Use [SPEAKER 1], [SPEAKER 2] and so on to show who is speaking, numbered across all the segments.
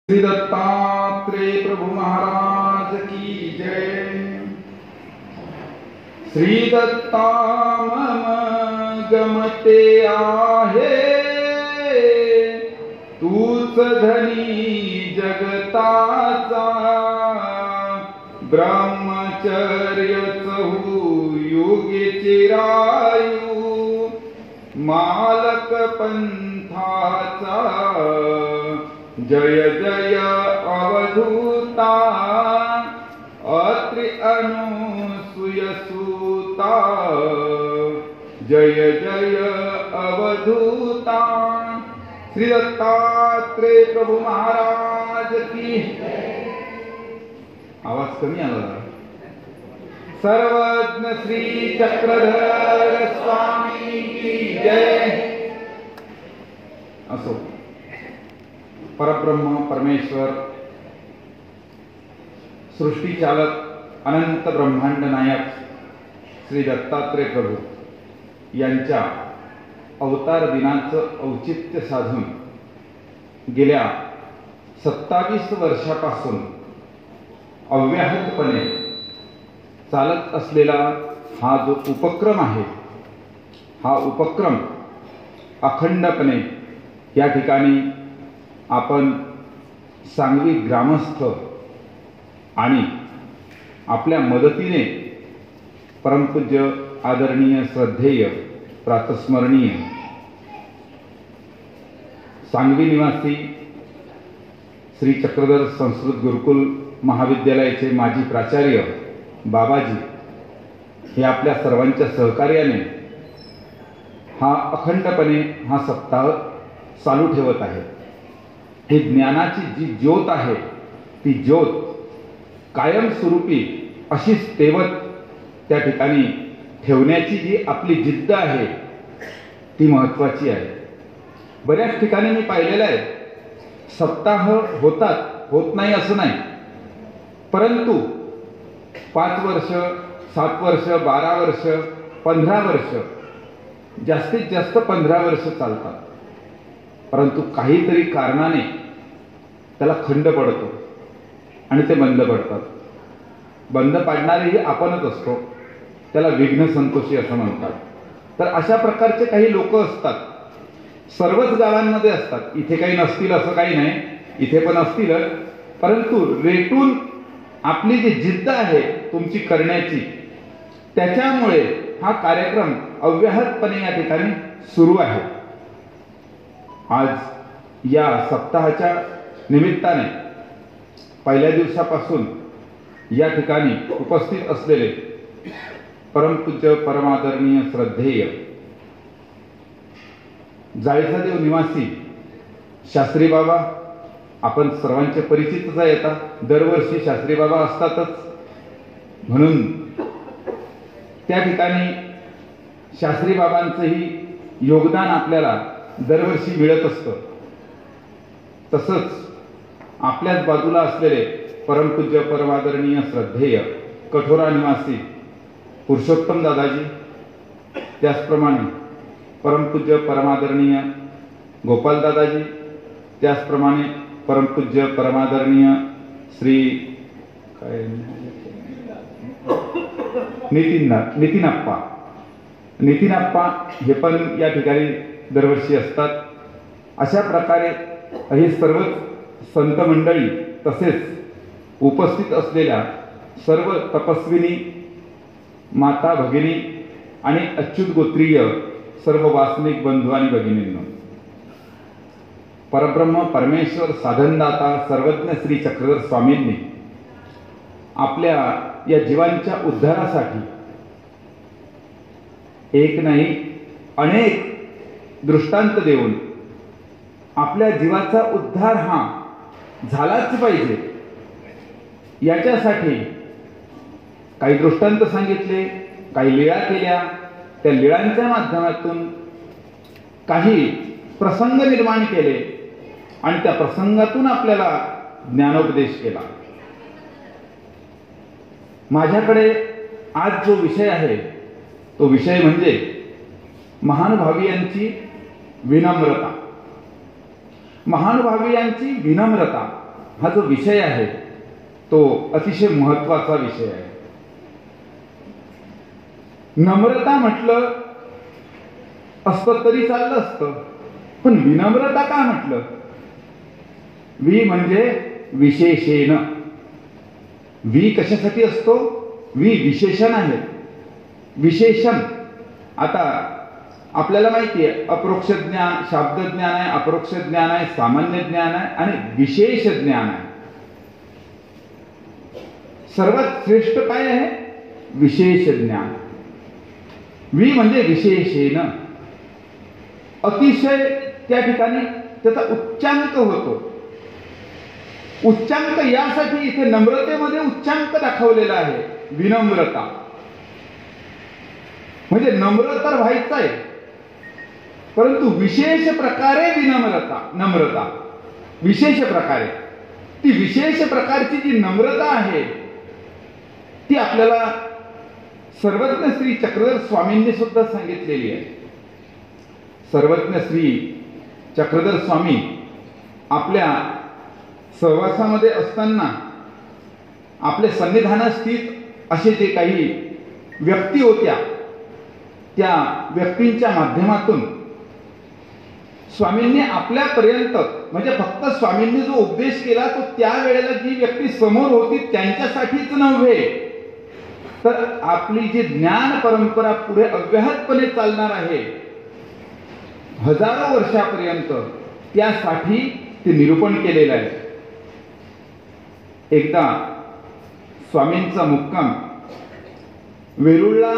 [SPEAKER 1] श्री दत्तात्रेय प्रभु महाराज की जय। श्री दत्ता मम गमते आहे, तूच धनी जगताचा। ब्रह्मचर्य चहू युगे चिरायू, मालक पंथाचा। जय जय अवधूता, अत्रि अनुसूय सूता। जय जय अवधूता। श्री दत्तात्रेय प्रभु महाराज की। आवाज कमी आला। सर्वज्ञ श्री चक्रधर स्वामी की जय असो। परब्रह्म परमेश्वर, सृष्टी चालक, अनंत ब्रह्मांड नायक श्री दत्तात्रेय प्रभू यांच्या अवतार दिनाचं औचित्य साधून गेल्या 27 वर्षापासून अव्याहतपणे चालत असलेला हा जो उपक्रम आहे, हा उपक्रम अखंडपणे या ठिकाणी आपण सांगली ग्रामस्थ आणि आपल्या मदतीने परमपूज्य आदरणीय श्रद्धेय प्रातस्मरणीय सांगली निवासी श्री चक्रधर संस्कृत गुरुकुल महाविद्यालयाचे माजी प्राचार्य बाबाजी हे आपल्या सर्वांच्या सहकार्याने हा अखंडपणे हा सप्ताह चालू ठेवत आहे। ही ज्ञानाची जी ज्योत आहे, ती ज्योत कायमस्वरूपी अशीच तेवत त्या ठिकाणी ठेवण्याची जी आपली जिद्द आहे, ती महत्त्वाची आहे। बऱ्याच ठिकाणी मी पाहिलेलं आहे, सप्ताह होतात, होत नाही असं नाही, परंतु 5 वर्ष, 7 वर्ष, 12 वर्ष, 15 वर्ष, जास्तीत जास्त 15 वर्ष चालतात, परंतु काहीतरी कारणाने त्याला खंड पडतो आणि ते बंद पडतात। बंद पाडणारेही आपणच असतो, त्याला विघ्न संतोषी असं म्हणतात। तर अशा प्रकारचे काही लोक असतात, सर्वच गावांमध्ये असतात। इथे काही नसतील असं काही नाही, इथे पण असतीलच, परंतु रेटून आपली जी जिद्द आहे तुमची करण्याची, त्याच्यामुळे हा कार्यक्रम अव्याहतपणे या ठिकाणी सुरू आहे। आज या सप्ताहाच्या निमित्ताने पहिल्या दिवसापासून या ठिकाणी उपस्थित असलेले परमपूज्य परमादरणीय श्रद्धेय जाळीचादेव निवासी शास्त्री बाबा, आपण सर्वांचे परिचितच आहे। आता दरवर्षी शास्त्री बाबा असतातच, म्हणून त्या ठिकाणी शास्त्री बाबांचंही योगदान आपल्याला दरवर्षी मिळत असतं। तसंच आपल्याच बाजूला असलेले परमपूज्य परमादरणीय श्रद्धेय कठोरा निवासी पुरुषोत्तम दादाजी, त्याचप्रमाणे परमपूज्य परमादरणीय गोपाल दादाजी, त्याचप्रमाणे परमपूज्य परमादरणीय श्री नितीनप्पा हे पण या ठिकाणी दरवर्षी असतात। अशा प्रकारे हे सर्व संत मंडळी, तसेच उपस्थित असलेल्या सर्व तपस्विनी माता भगिनी आणि अच्युत गोत्रीय सर्व वासनिक बंधू आणि भगिनींनो, परब्रह्म परमेश्वर साधनदाता सर्वज्ञ श्री चक्रधर स्वामींनी आपल्या या जीवांच्या उद्धारासाठी एक नाही अनेक दृष्टांत देऊन आपल्या जीवाचा उद्धार हा झालाच पाहिजे, याच्यासाठी काही दृष्टांत सांगितले, काही लीळा केल्या, त्या लीळांच्या माध्यमातून काही प्रसंग निर्माण केले आणि त्या प्रसंगातून आपल्याला ज्ञानोपदेश केला। माझ्याकडे आज जो विषय आहे तो विषय म्हणजे महानुभावीयांची विनम्रता। महानुभावीयांची विनम्रता हा जो विषय आहे तो अतिशय महत्त्वाचा विषय आहे. नम्रता म्हटलं असतं तरी चाललं असतं, पण विनम्रता का म्हटलं? वि म्हणजे विशेषेण. वि कशासाठी असतो? वि विशेषण आहे. विशेषण आता आपल्याला माहिती आहे, अप्रोक्ष ज्ञान, शाब्द ज्ञान आहे, अपरोक्ष ज्ञान आहे, सामान्य ज्ञान आहे आणि विशेष ज्ञान आहे. सर्वात श्रेष्ठ काय आहे? विशेष ज्ञान. वि म्हणजे विशेषेण. अतिशय त्या ठिकाणी त्याचा उच्चांक होतो. उच्चांक यासाठी इथे नम्रतेमध्ये उच्चांक दाखवलेला आहे, विनम्रता. म्हणजे नम्र तर व्हायचं आहे, परंतु विशेष प्रकारे विनम्रता, नम्रता विशेष प्रकारे. ती विशेष प्रकारची जी नम्रता आहे ती आपल्याला सर्वज्ञ श्री चक्रधर स्वामींनी सुद्धा सांगितलेली आहे. सर्वज्ञ श्री चक्रधर स्वामी आपल्या सहवासामध्ये असताना आपले सन्निधान स्थित असे जे काही व्यक्ती होत्या त्या व्यक्तींच्या माध्यमातून स्वामींनी आपल्यापर्यंत, म्हणजे फक्त स्वामींनी जो उपदेश केला तो त्यावेळेला जी व्यक्ती समोर होती त्यांच्यासाठीच नव्हे, तर आपली जी ज्ञान परंपरा पुढे अव्याहतपणे चालणार आहे हजारो वर्षापर्यंत, त्यासाठी ते निरूपण केलेलं आहे. एकदा स्वामींचा मुक्काम वेरूळला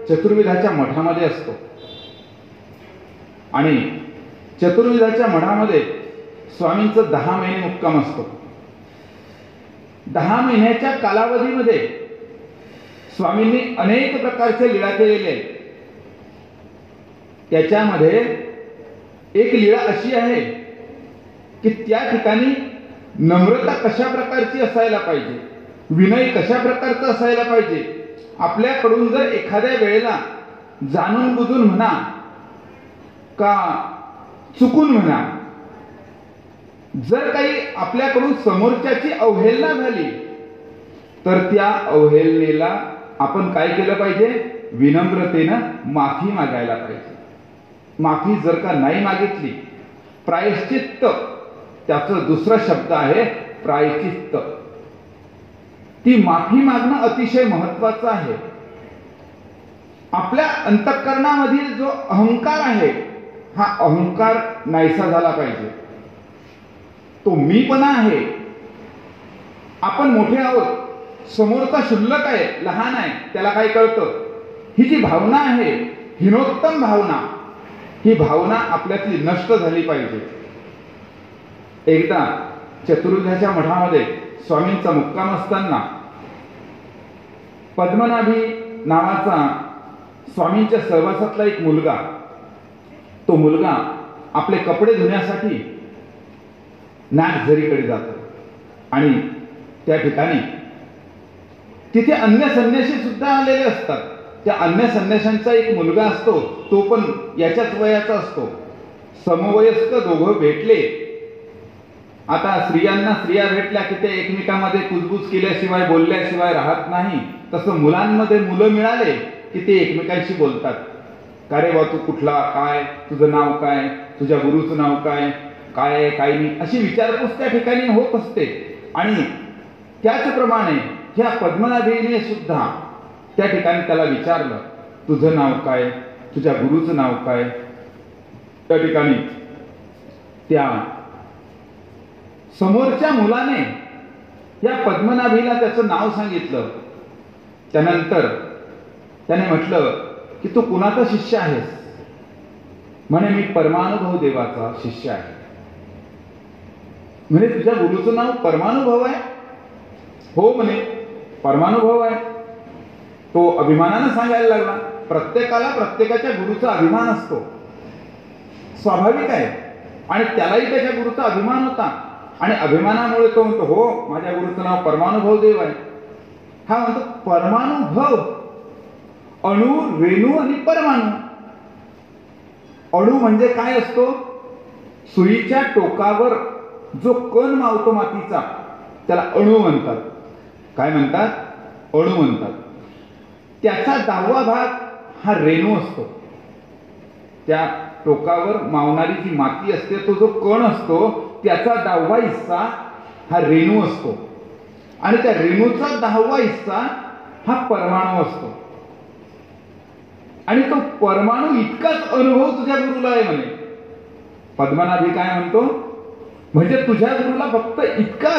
[SPEAKER 1] चतुर्विधाच्या मठामध्ये असतो आणि चतुर्विधाच्या मठामध्ये स्वामींचं 10 महिने मुक्काम असतो. 10 महिन्याच्या कालावधीमध्ये स्वामींनी अनेक प्रकारचे लीळा केलेले आहेत. त्याच्यामध्ये एक लीळा अशी आहे की त्या ठिकाणी नम्रता कशा प्रकारची असायला पाहिजे, विनय कशा प्रकारचा असायला पाहिजे. आपल्याकडून जर एखाद्या वेळेला जाणून बुजून म्हणा का चुकून म्हणा, जर काही आपल्याकडून समोरच्याची अवहेलना झाली तर त्या अवहेलनेला आपण काय केलं पाहिजे? विनम्रतेनं माफी मागायला पाहिजे. माफी जर का नाही मागितली, प्रायश्चित्त, त्याचं दुसरा शब्द आहे प्रायश्चित्त. ती माफी मागणं अतिशय महत्वाचं आहे. आपल्या अंतःकरणामधील जो अहंकार आहे हा अहंकार नाहीसा झाला पाहिजे. तो मीपणा आहे. आपण मोठे आहोत, समोरचा शुल्लक आहे, लहान आहे, त्याला काय कळतं, ही जी भावना आहे हीनोत्तम भावना, ही भावना आपल्यातली नष्ट झाली पाहिजे. एकदा चतुर्विधाच्या मठामध्ये स्वामींचा मुक्काम असताना पद्मनाभी नावाचा स्वामींच्या सहवासातला एक मुलगा, तो मुलगा आपले कपडे धुण्यासाठी नागझरीकडे जातो आणि त्या ठिकाणी तिथे अन्य संन्यासी सुद्धा आलेले असतात. त्या अन्य संन्याशांचा एक मुलगा असतो, तो पण याच्याच वयाचा असतो. समवयस्क दोघं भेटले. आता स्त्रियांना स्त्रिया भेटल्या की ते एकमेकांमध्ये कुजबूज केल्याशिवाय, बोलल्याशिवाय राहत नाही. तसं मुलांमध्ये मुलं मिळाले की ते एकमेकांशी बोलतात. का रे बा, तू कुठला, काय तुझं नाव काय, तुझ्या गुरुचं नाव काय, काय आहे काय नाही, अशी विचारपूस त्या ठिकाणी होत असते. आणि त्याचप्रमाणे ह्या पद्मनाभीने सुद्धा त्या ठिकाणी त्याला विचारलं, तुझं नाव काय, तुझ्या गुरुचं नाव काय. त्या ठिकाणी त्या समोरच्या मुलाने या पद्मनाभीला त्याचं नाव सांगितलं. त्यानंतर त्याने म्हटलं की तू कुणाचा शिष्य आहेस? म्हणे मी परमानुभव देवाचा शिष्य आहे. म्हणे तुझ्या गुरुचं नाव परमानुभव आहे? हो म्हणे परमानुभव आहे. तो अभिमानानं सांगायला लागला. प्रत्येकाला प्रत्येकाच्या गुरुचा अभिमान असतो, स्वाभाविक आहे. आणि त्यालाही त्याच्या गुरुचा अभिमान होता आणि अभिमानामुळे तो म्हणतो हो माझ्या गुरुचं नाव परमानुभव देव आहे. हा म्हणतो परमानुभव, अणु, रेणू आणि परमाणू. अणु म्हणजे काय असतो? सुईच्या टोकावर जो कण मावतो मातीचा त्याला अणू म्हणतात. काय म्हणतात? अणू म्हणतात. त्याचा 10वा भाग हा रेणू असतो. त्या टोकावर मावणारी जी माती असते, तो जो कण असतो, त्याचा 10वा हिस्सा हा रेणू असतो. आणि त्या रेणूचा 10वा हिस्सा हा परमाणू असतो. आणि तो परमाणू इतकाच अनुभव तुझ्या गुरुला आहे म्हणे. पद्मनाभी काय म्हणतो? म्हणजे तुझ्या गुरुला फक्त इतका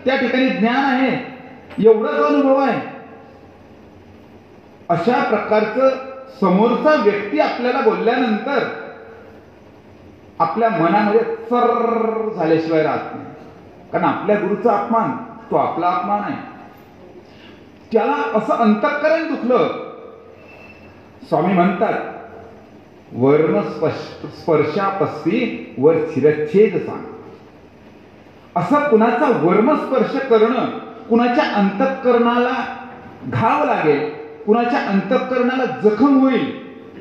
[SPEAKER 1] त्या ठिकाणी ज्ञान आहे, एवढाच अनुभव आहे. अशा प्रकारचं समोरचा व्यक्ती आपल्याला बोलल्यानंतर आपल्या मनामध्ये सर झाल्याशिवाय राहत नाही. कारण आपल्या गुरुचा अपमान तो आपला अपमान आहे. त्याला असं अंतःकरण दुखलं. स्वामी म्हणतात, वर्म स्पर्शापस्ती वर शिरच्छेद सांग. असं कुणाचा वर्मस्पर्श करणं, कुणाच्या अंतःकरणाला घाव लागेल, कुणाच्या अंतःकरणाला जखम होईल,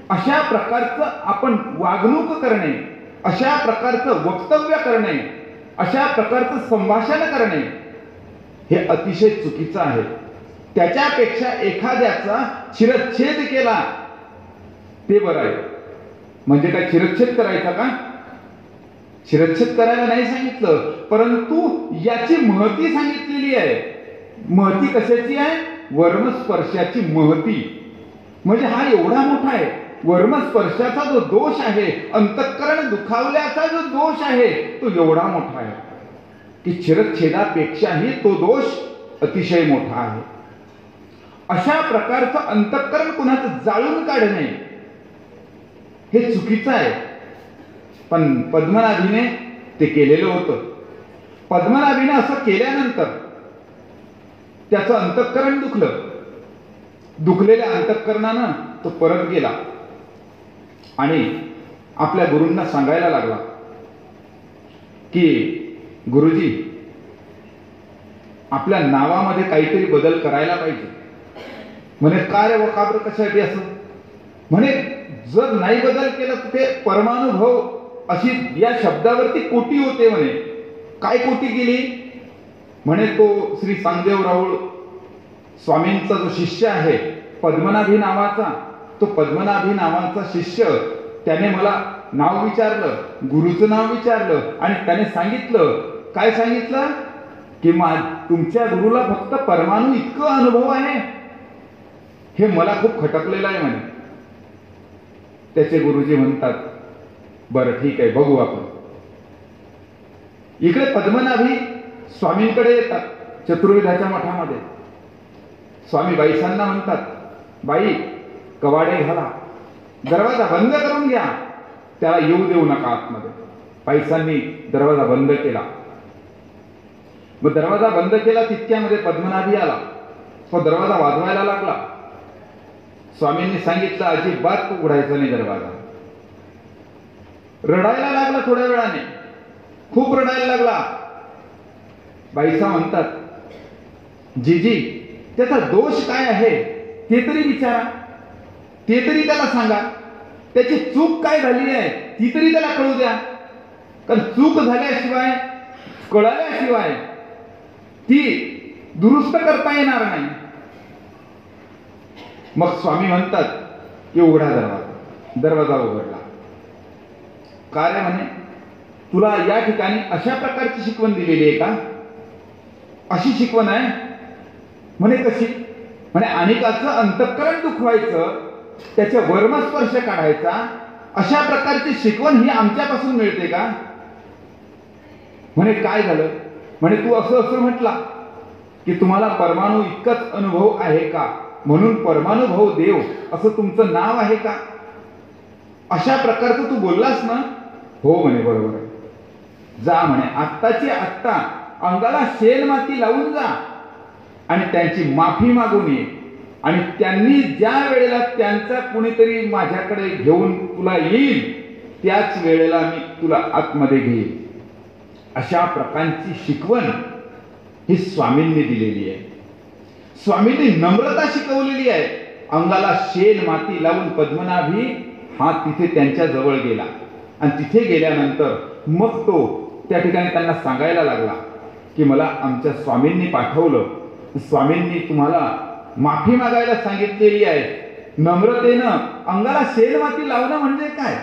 [SPEAKER 1] अशा प्रकारचं आपण वागणूक करणे, अशा प्रकारचं वक्तव्य करणे, अशा प्रकारचं संभाषण करणे हे अतिशय चुकीचं आहे. त्याच्यापेक्षा एखाद्याचा शिरच्छेद केला ते बरं आहे. म्हणजे काय शिरच्छेद करायचा का? शिरच्छेद करायला नाही सांगितलं, परंतु याची महती सांगितलेली आहे. महती कशाची आहे? वर्मस्पर्शाची महती. म्हणजे हा एवढा मोठा आहे. वर्मस्पर्शाचा जो दोष आहे, अंतःकरण दुखावल्याचा जो दोष आहे, तो एवढा मोठा आहे की शिरच्छेदापेक्षाही तो दोष अतिशय मोठा आहे. अशा प्रकारचं अंतःकरण कुणाचं जाळून काढणे हे चुकीचं आहे. पण पद्मनाभीने ते केलेलं होतं. पद्मनाभीने असं केल्यानंतर त्याचं अंतःकरण दुखलं. दुखलेल्या अंतःकरणानं तो परत गेला आणि आपल्या गुरूंना सांगायला लागला की गुरुजी, आपल्या नावामध्ये काहीतरी बदल करायला पाहिजे. म्हणे काय रे वकाब्र, कशासाठी असं? म्हणे जर नाही बदल केला तर ते परमानुभव अशी या शब्दावरती कोटी होते. म्हणे काय कोटी केली? म्हणे तो श्री सांगदेव राऊळ स्वामींचा जो शिष्य आहे पद्मनाभी नावाचा, तो पद्मनाभी नावाचा शिष्य, त्याने मला नाव विचारलं, गुरुचं नाव विचारलं आणि त्याने सांगितलं, काय सांगितलं की तुमच्या गुरुला फक्त परमाणू इतकं अनुभव आहे. हे मला खूप खटकलेलं आहे म्हणे. त्याचे गुरुजी म्हणतात, बरं ठीक आहे, बघू आपण. इकडे पद्मनाभी स्वामींकडे येतात चतुर्वेदाच्या मठामध्ये. स्वामी बाईसांना म्हणतात, बाई कवाडे घाला, दरवाजा बंद करून घ्या, त्याला येऊ देऊ नका आतमध्ये. बाईसांनी दरवाजा बंद केला. मग दरवाजा बंद केला तितक्यामध्ये पद्मनाभी आला. तो दरवाजा वाजवायला लागला. स्वामींनी सांगितलं, अजिबात उघडायचा नाही दरवाजा. रडायला लागला. थोड्या वेळाने खूप रडायला लागला. बाईसा म्हणतात, जीजी त्याचा दोष काय आहे ते तरी विचारा, ते तरी त्याला सांगा. त्याची चूक काय झाली आहे ती तरी त्याला कळू द्या. कारण चूक झाल्याशिवाय, कळाल्याशिवाय ती दुरुस्त करता येणार नाही. मग स्वामी म्हणतात की उघडा दरवाजा. दरवाजा उघडला. काय म्हणे, तुला या ठिकाणी अशा प्रकारची शिकवण दिलेली आहे का? अशी शिकवण आहे? म्हणे कशी? म्हणे अनेकाचं अंतःकरण दुखवायचं, त्याच्या वर्मस्पर्श काढायचा, अशा प्रकारची शिकवण ही आमच्यापासून मिळते का? म्हणे काय झालं? म्हणे तू असं असं म्हटला की तुम्हाला परमाणू इतकाच अनुभव आहे का, म्हणून परमानुभव देव असं तुमचं नाव आहे का? अशा प्रकारचं तू बोललास ना? हो म्हणे, बरोबर आहे. जा म्हणे, आत्ताची आत्ता अंगाला शेण माती लावून जा आणि त्यांची माफी मागून ये. आणि त्यांनी ज्या वेळेला त्यांचा कुणीतरी माझ्याकडे घेऊन तुला येईल, त्याच वेळेला मी तुला आतमध्ये घेईन. अशा प्रकारची शिकवण ही स्वामींनी दिलेली आहे. स्वामींनी नम्रता शिकवलेली आहे. अंगाला शेण माती लावून पद्मनाभी हा तिथे त्यांच्या जवळ गेला आणि तिथे गेल्यानंतर मग तो त्या ठिकाणी त्यांना सांगायला लागला की मला आमच्या स्वामींनी पाठवलं, स्वामींनी तुम्हाला माफी मागायला सांगितलेली आहे. नम्रतेनं अंगाला शेणमाती लावणं म्हणजे काय?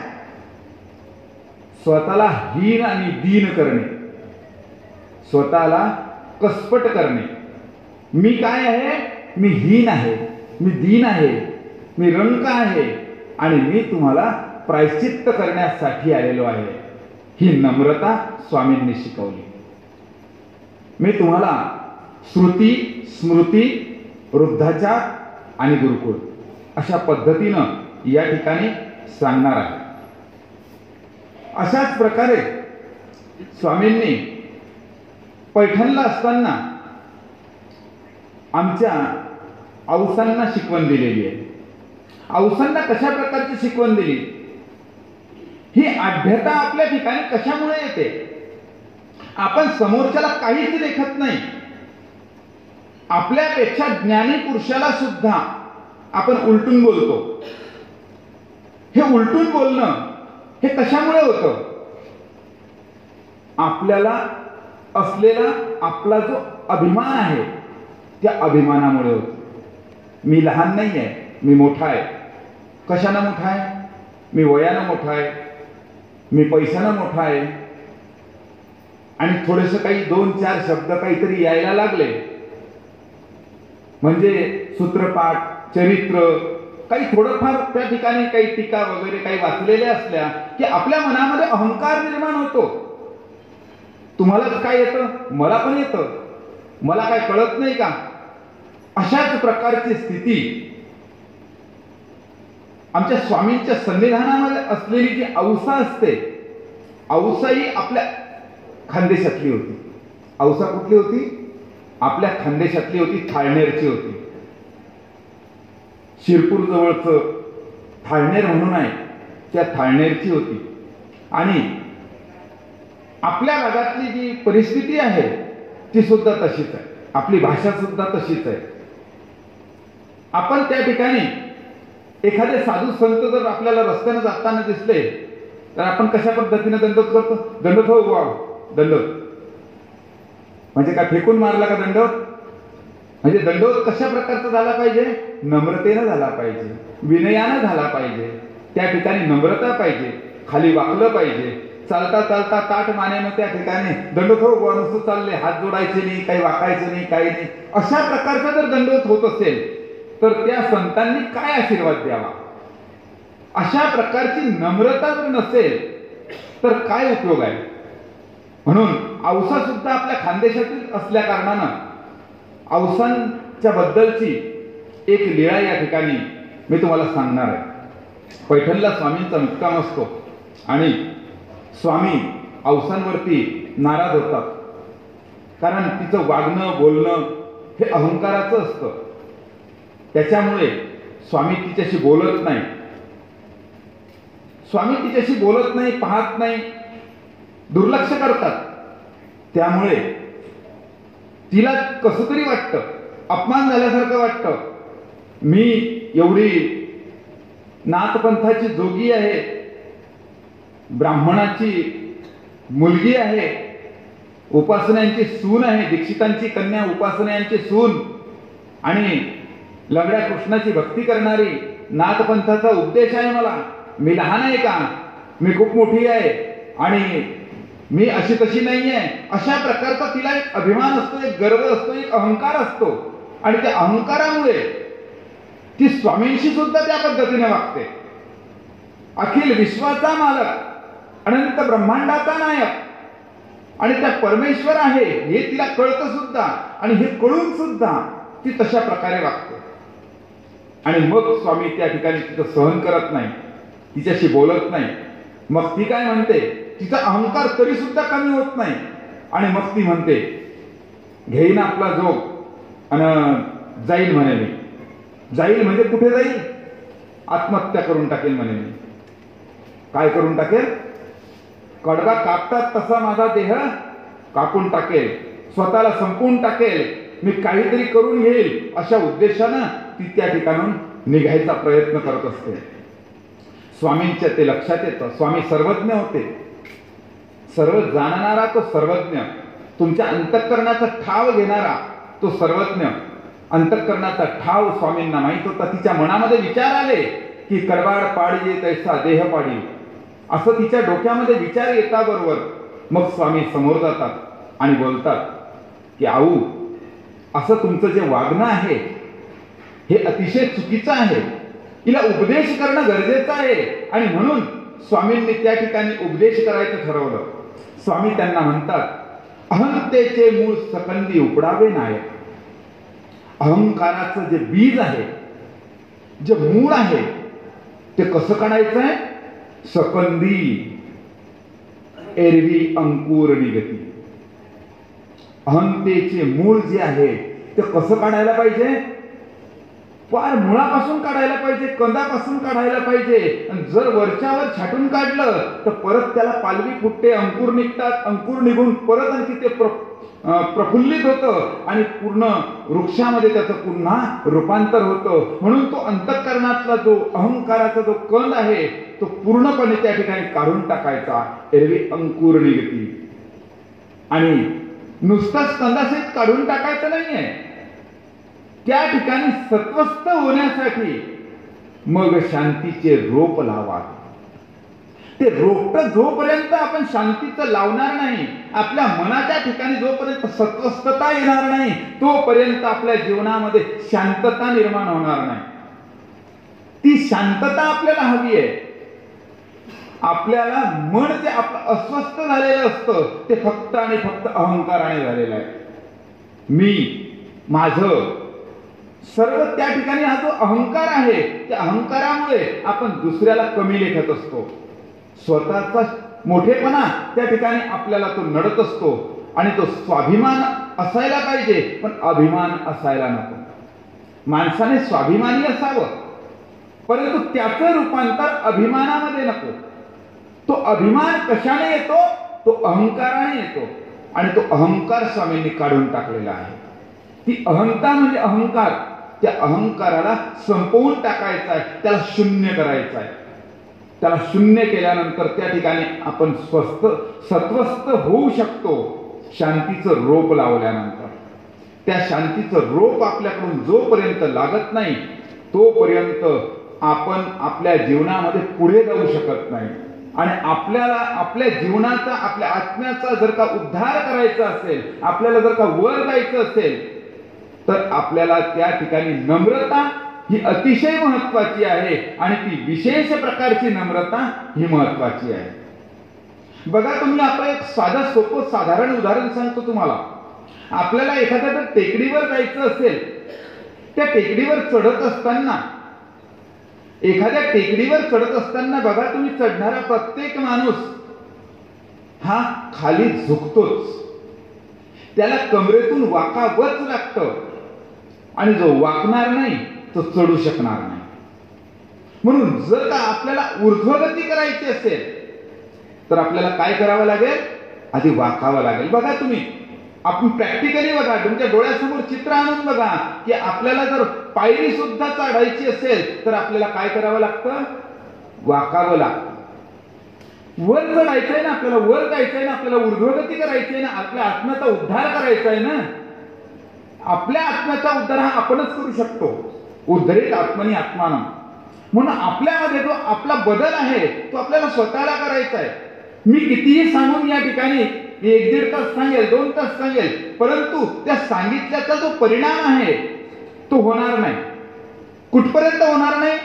[SPEAKER 1] स्वतःला हीन आणि दीन करणे, स्वतःला कसपट करणे. मी काय आहे? मी हीन आहे, मी दीन आहे, मी रंक आहे आणि मी तुम्हाला प्रायश्चित्त करण्यासाठी आलेलो आहे. ही नम्रता स्वामींनी शिकवली. मी तुम्हाला श्रुती, स्मृती, वृद्धाचार आणि गुरुकुळ अशा पद्धतीनं या ठिकाणी सांगणार आहे. अशाच प्रकारे स्वामींनी पैठणला असताना आमच्या औसांना शिकवण दिलेली आहे. औसांना कशा प्रकारची शिकवण दिली? ही आढ्यता आपल्या ठिकाणी कशामुळे येते? आपण समोरच्याला काहीच लेखत नाही. आपल्यापेक्षा ज्ञानी पुरुषाला सुद्धा आपण उलटून बोलतो. हे उलटून बोलणं हे कशामुळे होतं? आपल्याला असलेला आपला जो अभिमान आहे त्या अभिमानामुळे होतो. मी लहान नाही आहे, मी मोठा आहे. कशानं मोठा आहे? मी वयानं मोठा आहे, मी पैशानं मोठा आहे. आणि थोडेसे काही 2-4 शब्द काहीतरी यायला लागले म्हणजे सूत्रपाठ, चरित्र, काही थोडंफार त्या ठिकाणी काही टीका वगैरे काही वाचलेल्या असल्या की आपल्या मनामध्ये अहंकार निर्माण होतो. तुम्हाला काय येतं? मला पण येतं. मला काय कळत नाही का? अशाच प्रकारची स्थिती आमच्या स्वामींच्या संविधानामध्ये असलेली जी औसा असते, औसा ही आपल्या खानदेशातली होती. औसा कुठली होती? आपल्या खानदेशातली होती, थाळनेरची होती. शिरपूर जवळचं थाळनेर म्हणून आहे, त्या थाळनेरची होती. आणि आपल्या भागातली जी परिस्थिती आहे ती सुद्धा तशीच आहे. आपली भाषा सुद्धा तशीच आहे. आपण त्या ठिकाणी एखादे साधू संत जर आपल्याला रस्त्याने जाताना दिसले तर आपण कशा पद्धतीने दंडवत करतो? दंडवत हो वा, दंडवत म्हणजे काय फेकून मारला का दंडवत? म्हणजे दंडवत कशा प्रकारचा झाला पाहिजे? नम्रतेनं झाला पाहिजे, विनयानं झाला पाहिजे. त्या ठिकाणी नम्रता पाहिजे, खाली वाकलं पाहिजे. चालता चालता ताट मानेनं त्या ठिकाणी दंडवत हो वा, नुसतं चालले, हात जोडायचे नाही, काही वाकायचं नाही, काही नाही. अशा प्रकारचा जर दंडवत होत असेल तर त्या संतांनी काय आशीर्वाद द्यावा? अशा प्रकारची नम्रता जर नसेल तर काय उपयोग आहे? म्हणून औसा सुद्धा आपल्या खानदेशातील असल्या कारणानं औसांच्या बद्दलची एक लीळा या ठिकाणी मी तुम्हाला सांगणार आहे. पैठणला स्वामींचा मुक्काम असतो आणि स्वामी औसांवरती नाराज होतात, कारण तिचं वागणं बोलणं हे अहंकाराचं असतं. त्याच्यामुळे स्वामी तिच्याशी बोलत नाही. स्वामी तिच्याशी बोलत नाही, पाहत नाही, दुर्लक्ष करतात. त्यामुळे तिला कसं तरी वाटतं, अपमान झाल्यासारखं वाटतं. मी एवढी नाथपंथाची जोगी आहे, ब्राह्मणाची मुलगी आहे, उपासनांची सून आहे, दीक्षितांची कन्या उपासनांची सून आणि लंगड्या कृष्णाची भक्ती करणारी, नाथपंथाचा उपदेश आहे मला. मी लहान आहे का? मी खूप मोठी आहे आणि मी अशी तशी नाही आहे. अशा प्रकारचा तिला एक अभिमान असतो, एक गर्व असतो, एक अहंकार असतो. आणि त्या अहंकारामुळे ती स्वामींशी सुद्धा त्या पद्धतीने वागते. अखिल विश्वाचा मालक, अनंत ब्रह्मांडाचा नायक आणि त्या परमेश्वर आहे हे तिला कळतं सुद्धा आणि हे कळून सुद्धा ती तशा प्रकारे वागते. आणि मग स्वामी त्या ठिकाणी तिचं सहन करत नाही, तिच्याशी बोलत नाही. मग ती काय म्हणते? तिचा अहंकार तरी सुद्धा कमी होत नाही आणि मग ती म्हणते, घेईन आपला जोग आणि जाईल म्हणे. मी जाईल म्हणजे कुठे जाईल? आत्महत्या करून टाकेल म्हणे. मी काय करून टाकेल? कडबा कापतात तसा माझा देह कापून टाकेल, स्वतःला संपवून टाकेल, मी काहीतरी करून घेईल अशा उद्देशानं ती त्या ठिकाणून निघायचा प्रयत्न करत असते. स्वामींच्या ते लक्षात येतं. स्वामी सर्वज्ञ होते, सर्व जाणणारा तो सर्वज्ञ. तुमच्या अंतःकरणाचा ठाव घेणारा तो सर्वज्ञ, अंतःकरणाचा ठाव स्वामींना माहित होता. तिच्या मनामध्ये विचार आले की कडवाड पाडिये तैसा देह पाडी, असं तिच्या डोक्यामध्ये विचार येता बरोबर मग स्वामी समोर जातात आणि बोलतात की आऊ, असं तुमचं जे वागणं आहे हे अतिशय चुकीचं आहे, हिला उपदेश करणं गरजेचं आहे. आणि म्हणून स्वामींनी त्या ठिकाणी उपदेश करायचं ठरवलं. स्वामी त्यांना म्हणतात, अहंतेचे मूळ सकंदी उपडावे नायक. अहंकाराचं जे बीज आहे, जे मूळ आहे, ते कसं काढायचं आहे? सकंदी, एरवी अंकुर निगती. अहंतेचे मूळ जे आहे ते कसं काढायला पाहिजे? फार मुळापासून काढायला पाहिजे, कंदापासून काढायला पाहिजे. जर वरच्यावर छाटून काढलं तर परत त्याला पालवी फुटते, अंकुर निघतात. अंकुर निघून परत आणखी ते प्रफुल्लित होतं आणि पूर्ण वृक्षामध्ये त्याचं पुन्हा रूपांतर होतं. म्हणून तो अंतःकरणातला जो अहंकाराचा जो कंद आहे तो पूर्णपणे त्या ठिकाणी काढून टाकायचा. एरवी अंकुर निघती. आणि नुसताच कंदासहित काढून टाकायचं नाहीये, त्या ठिकाणी सत्वस्थ होण्यासाठी मग शांतीचे रोप लावा. ते रोपट जोपर्यंत आपण शांतीचं लावणार नाही, आपल्या मनाच्या ठिकाणी जोपर्यंत सत्वस्थता येणार नाही, तोपर्यंत आपल्या जीवनामध्ये शांतता निर्माण होणार नाही. ती शांतता आपल्याला हवी आहे. आपल्याला मन जे आपलं अस्वस्थ झालेलं असतं ते फक्त आणि फक्त अहंकाराने झालेलं आहे. मी, माझं, सर्व त्या ठिकाणी हा जो अहंकार आहे त्या अहंकारामुळे आपण दुसऱ्याला कमी लेखत असतो. स्वतःचा मोठेपणा त्या ठिकाणी आपल्याला तो नडत असतो आणि तो स्वाभिमान असायला पाहिजे पण अभिमान असायला नको. माणसाने स्वाभिमानी असावं परंतु त्याचं रूपांतर अभिमानामध्ये नको. तो अभिमान कशाने येतो? तो अहंकाराने येतो आणि तो अहंकार स्वामींनी काढून टाकलेला आहे. ती अहंता म्हणजे अहंकार, त्या अहंकाराला संपवून टाकायचा आहे, त्याला शून्य करायचं आहे. त्याला शून्य केल्यानंतर त्या ठिकाणी आपण सत्वस्थ होऊ शकतो. शांतीचं रोप लावल्यानंतर त्या शांतीचं रोप आपल्याकडून जोपर्यंत लागत नाही तोपर्यंत आपण आपल्या जीवनामध्ये पुढे जाऊ शकत नाही. आणि आपल्याला आपल्या जीवनाचा, आपल्या आत्म्याचा जर का उद्धार करायचा असेल, आपल्याला जर का वर जायचं असेल तर आपल्याला त्या ठिकाणी नम्रता ही अतिशय महत्वाची आहे आणि ती विशेष प्रकारची नम्रता ही महत्वाची आहे. बघा, तुम्ही आपण एक साधं सोपं साधारण उदाहरण सांगतो तुम्हाला. आपल्याला एखाद्या टेकडीवर जायचं असेल, त्या टेकडीवर चढत असताना, एखाद्या टेकडीवर चढत असताना बघा, तुम्ही चढणारा प्रत्येक माणूस हा खाली झुकतोच. त्याला कमरेतून वाकावंच लागतं आणि जो वाकणार नाही तो चढू शकणार नाही. म्हणून जर का आपल्याला ऊर्ध्वगती करायची असेल तर आपल्याला काय करावं लागेल? आधी वाकावं लागेल. बघा, तुम्ही आपण प्रॅक्टिकली बघा, तुमच्या डोळ्यासमोर चित्र आणून बघा की आपल्याला जर पायरी सुद्धा चढायची असेल तर आपल्याला काय करावं लागतं? वाकावं लागतं. वर चढायचंय ना आपल्याला, वर जायचंय ना आपल्याला, ऊर्ध्वगती करायची आहे ना, आपल्या आत्म्याचा उद्धार करायचा आहे ना. आपल्या आत्म्याचा उद्धार हा आपणच करू शकतो. उद्धरित आत्मनी आत्मानं. म्हणून आपल्यामध्ये जो आपला बदल आहे तो आपल्याला स्वतःला करायचा आहे. मी कितीही सांगून या ठिकाणी 1-1.5 तास सांगेल, 2 तास सांगेल, परंतु त्या सांगितल्याचा जो परिणाम आहे तो होणार नाही. कुठपर्यंत होणार नाही?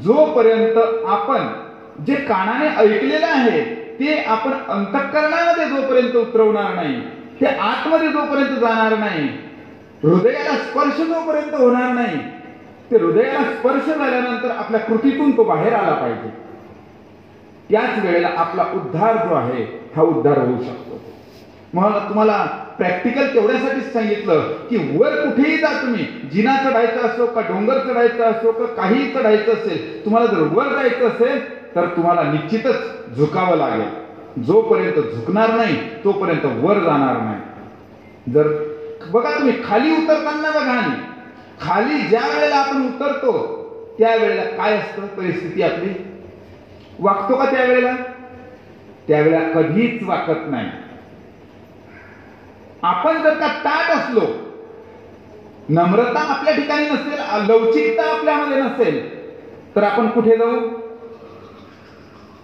[SPEAKER 1] जोपर्यंत आपण जे कानाने ऐकलेलं आहे ते आपण अंतःकरणामध्ये जोपर्यंत उतरवणार नाही, ते आतमध्ये जोपर्यंत जाणार नाही, हृदयाला स्पर्श जोपर्यंत होणार नाही, ते हृदयाला स्पर्श झाल्यानंतर आपल्या कृतीतून तो बाहेर आला पाहिजे. त्याच वेळेला आपला उद्धार जो आहे हा उद्धार होऊ शकतो. म्हणून तुम्हाला प्रॅक्टिकल तेवढ्यासाठीच सांगितलं की वर कुठेही जा तुम्ही, जिना चढायचा असो का डोंगर चढायचा असो का काही चढायचं असेल, तुम्हाला जर वर जायचं असेल तर तुम्हाला निश्चितच झुकावं लागेल. जोपर्यंत झुकणार नाही तोपर्यंत वर जाणार नाही. जर बघा, तुम्ही खाली उतरताना बघा, आणि खाली ज्या वेळेला आपण उतरतो त्यावेळेला काय असतं? परिस्थिती आपली वाकतो का त्यावेळेला? त्यावेळेला कधीच वाकत नाही. आपण जर का ताठ असलो, नम्रता आपल्या ठिकाणी नसेल, लवचिकता आपल्यामध्ये नसेल, तर आपण कुठे जाऊ?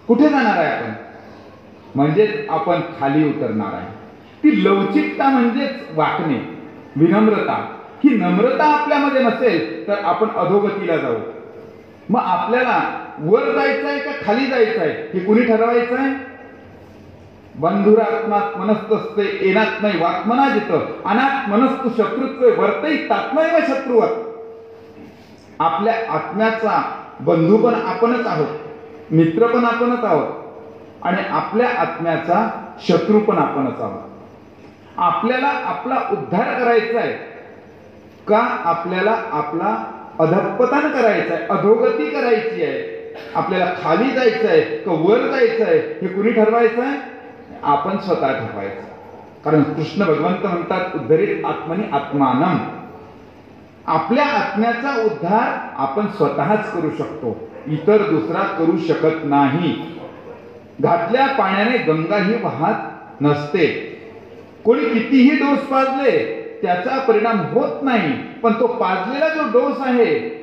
[SPEAKER 1] कुठे जाणार आहे आपण? म्हणजेच आपण खाली उतरणार आहे. ती लवचिकता म्हणजेच वाकणे, विनम्रता. ही नम्रता आपल्यामध्ये नसेल तर आपण अधोगतीला जाऊ. मग आपल्याला वर जायचं आहे का खाली जायचं आहे हे कुणी ठरवायचं आहे? बंधुरात्मात मनस्तस्ते येनात नाही वात्मना जित अनात मनस्तु शत्रुत्व वर्तई तात्मैव शत्रुवत. आपल्या आत्म्याचा बंधू पण आपणच आहोत, मित्र पण आपणच आहोत आणि आपल्या आत्म्याचा शत्रू पण आपणच आहोत. आपल्याला आपला उद्धार करायचा आहे का आपल्याला आपला अधःपतन करायचं आहे, अधोगती करायची आहे? आपल्याला खाली जायचं आहे का वर जायचं आहे हे कुणी ठरवायचं आहे? आपण स्वतः ठरवायचं. कारण कृष्ण भगवंत म्हणतात उद्धरित आत्मनि आत्मानम. आपल्या आत्म्याचा उद्धार आपण स्वतःच करू शकतो, इतर दुसरा करू शकत नाही. घातल्या पाण्याने गंगाही वाहत नसते. कोणी कितीही डोस पाजले त्याचा परिणाम होत नाही, पण तो पाजलेला जो डोस आहे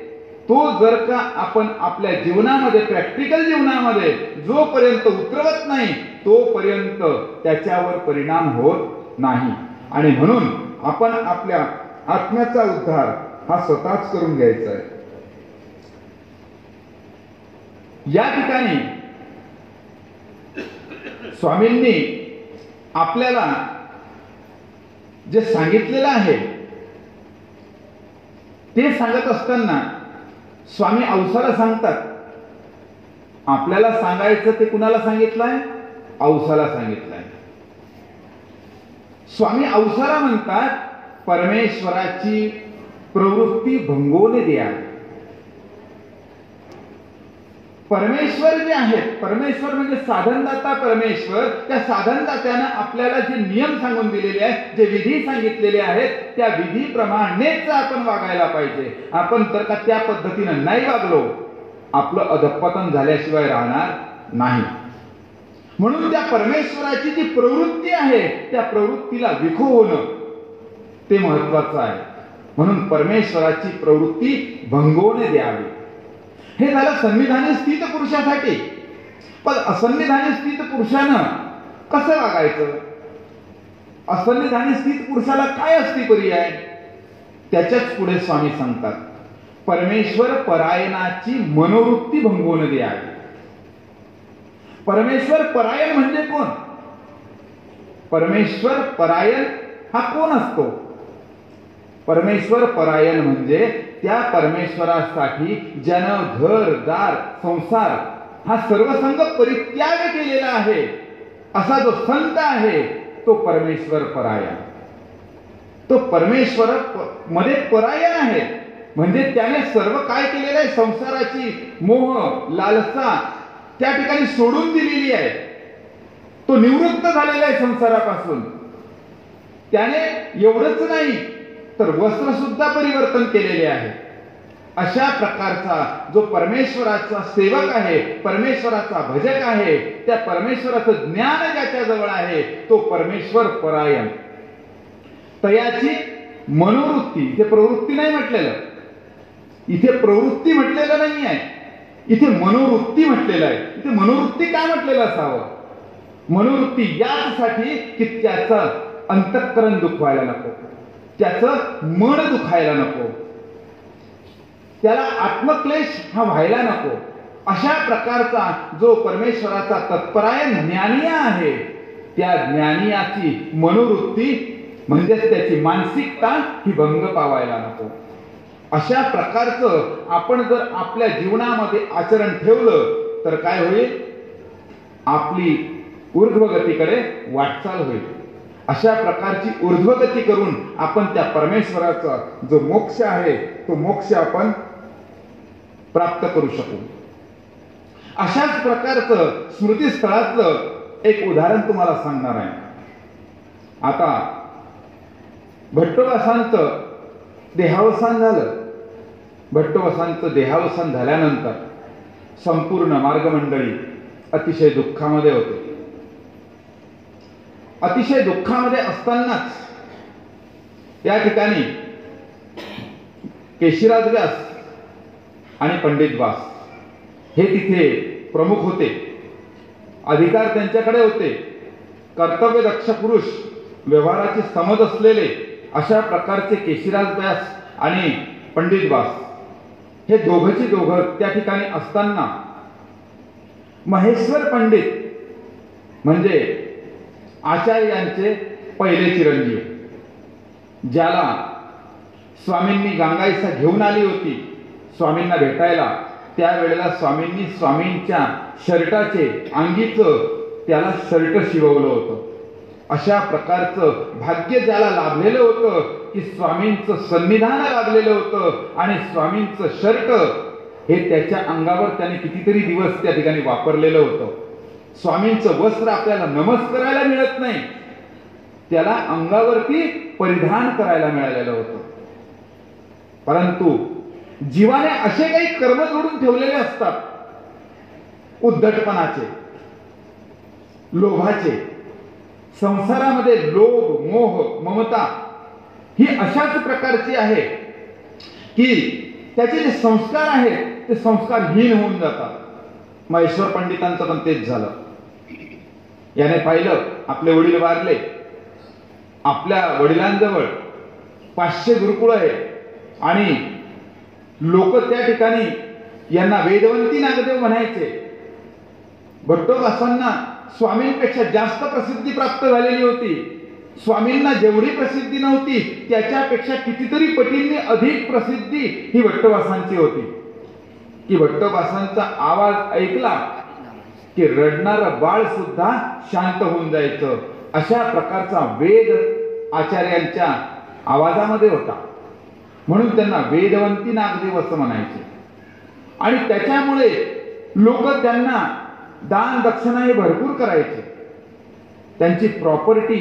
[SPEAKER 1] तो जर का आपण आपल्या जीवनामध्ये, प्रॅक्टिकल जीवनामध्ये जोपर्यंत उतरवत नाही तोपर्यंत त्याच्यावर परिणाम होत नाही. आणि म्हणून आपण आपल्या आत्म्याचा उद्धार हा स्वतःच करून घ्यायचा आहे. या ठिकाणी स्वामींनी आपल्याला जे सांगितलेलं आहे ते सांगत असताना स्वामी औसाला सांगतात. आपल्याला सांगायचं ते कुणाला सांगितलंय? औसाला सांगितलंय. स्वामी औसाला म्हणतात परमेश्वराची प्रवृत्ती भंगवून द्या. परमेश्वर जे आहेत, परमेश्वर म्हणजे साधनदाता परमेश्वर, त्या साधनदात्यानं आपल्याला जे नियम सांगून दिलेले आहेत, जे विधी सांगितलेले आहेत, त्या विधीप्रमाणेच आपण वागायला पाहिजे. आपण जर का त्या पद्धतीनं नाही वागलो आपलं अधःपतन झाल्याशिवाय राहणार नाही. म्हणून त्या परमेश्वराची जी प्रवृत्ती आहे त्या प्रवृत्तीला विखू होणं ते महत्वाचं आहे. म्हणून परमेश्वराची प्रवृत्ती भंगवून द्यावी. हे झालं संविधानी स्थित पुरुषासाठी. पण असंविधानी स्थित पुरुषानं कसं वागायचं? असंविधानी स्थित पुरुषाला काय असते पर्याय? त्याच्याच पुढे स्वामी सांगतात परमेश्वर परायणाची मनोवृत्ती भंगवून द्यावी. परमेश्वर परायण म्हणजे कोण? परमेश्वर परायण हा कोण असतो? परमेश्वर परायण म्हणजे त्या परमेश्वरासाठी ज्यानं घर दार संसार हा सर्वसंग परित्याग केलेला आहे असा जो संत आहे तो परमेश्वर परायण. तो परमेश्वर मध्ये परायण आहे म्हणजे त्याने सर्व काय केलेलं आहे? संसाराची मोह लालसा त्या ठिकाणी सोडून दिलेली आहे. तो निवृत्त झालेला आहे संसारापासून. त्याने एवढंच नाही तर वस्त्र सुद्धा परिवर्तन केलेले आहे. अशा प्रकारचा जो परमेश्वराचा सेवक आहे, परमेश्वराचा भजक आहे, त्या परमेश्वराचं ज्ञान ज्याच्या जवळ आहे तो परमेश्वर परायण. तयाची मनोवृत्ती, इथे प्रवृत्ती नाही म्हटलेलं, इथे प्रवृत्ती म्हटलेलं नाही आहे, इथे मनोवृत्ती म्हटलेलं आहे. इथे मनोवृत्ती काय म्हटलेलं असावं? मनोवृत्ती यासाठी की त्याचं अंतःकरण दुखवायला नको, त्याचं मन दुखायला नको, त्याला आत्मक्लेश हा व्हायला नको. अशा प्रकारचा जो परमेश्वराचा तत्परायण ज्ञानीय आहे त्या ज्ञानीयाची मनोवृत्ती म्हणजेच त्याची मानसिकता ही भंग पावायला नको. अशा प्रकारचं आपण जर आपल्या जीवनामध्ये आचरण ठेवलं तर काय होईल? आपली ऊर्ध्वगतीकडे वाटचाल होईल. अशा प्रकारची ऊर्ध्वगती करून आपण त्या परमेश्वराचा जो मोक्ष आहे तो मोक्ष आपण प्राप्त करू शकू. अशाच प्रकारचं स्मृतीस्थळातलं एक उदाहरण तुम्हाला सांगणार आहे. आता भट्टोबासांचं देहावसान झालं. भट्टोबासांचं देहावसान झाल्यानंतर संपूर्ण मार्गमंडळी अतिशय दुःखामध्ये होते. अतिशय दुःखामध्ये असतानाच या ठिकाणी केशिराज व्यास आणि पंडित व्यास हे तिथे प्रमुख होते, अधिकार त्यांच्याकडे होते. कर्तव्य दक्ष पुरुष, व्यवहाराची समज असलेले अशा प्रकारचे केशिराज व्यास आणि पंडित व्यास हे दोघंची दोघं त्या ठिकाणी असताना महेश्वर पंडित म्हणजे आचार्यांचे पहिले चिरंजीव, ज्याला स्वामींनी गांगाईसा घेऊन आली होती स्वामींना भेटायला, त्यावेळेला स्वामींनी स्वामींच्या शर्टाचे अंगीचं त्याला शर्ट शिववलं होतं. अशा प्रकारचं भाग्य ज्याला लाभलेलं होतं की स्वामींचं सन्निधान लाभलेलं होतं आणि स्वामींचं शर्ट हे त्याच्या अंगावर त्याने कितीतरी दिवस त्या ठिकाणी वापरलेलं होतं. स्वामींचं वस्त्र आपल्याला नमस्कारायला मिळत नाही, त्याला अंगावरती परिधान करायला मिळालेलं होतं. परंतु जीवाने असे काही कर्म जोडून ठेवलेले असतात, उद्धटपणाचे, लोभाचे. संसारामध्ये लोभ, मोह, ममता ही अशाच प्रकारची आहे की त्याचे जे संस्कार आहेत ते संस्कारहीन होऊन जातात. महेश्वर पंडितांचं पण तेच झालं. याने पाहिलं आपले वडील वारले, आपल्या वडिलांजवळ 500 गुरुकुळ आहे आणि लोक त्या ठिकाणी यांना वेदवंती नागदेव म्हणायचे. भट्टोबासांना स्वामींपेक्षा जास्त प्रसिद्धी प्राप्त झालेली होती. स्वामींना जेवढी प्रसिद्धी नव्हती त्याच्यापेक्षा कितीतरी पटींनी अधिक प्रसिद्धी ही भट्टोबासांची होती. की भट्टोबासांचा आवाज ऐकला की रडणारं बाळ सुद्धा शांत होऊन जायचं. अशा प्रकारचा वेद आचार्यांच्या आवाजामध्ये होता, म्हणून त्यांना वेदवंती नागदेव असं म्हणायचे. आणि त्याच्यामुळे लोक त्यांना दान दक्षिणा हे भरपूर करायचे. त्यांची प्रॉपर्टी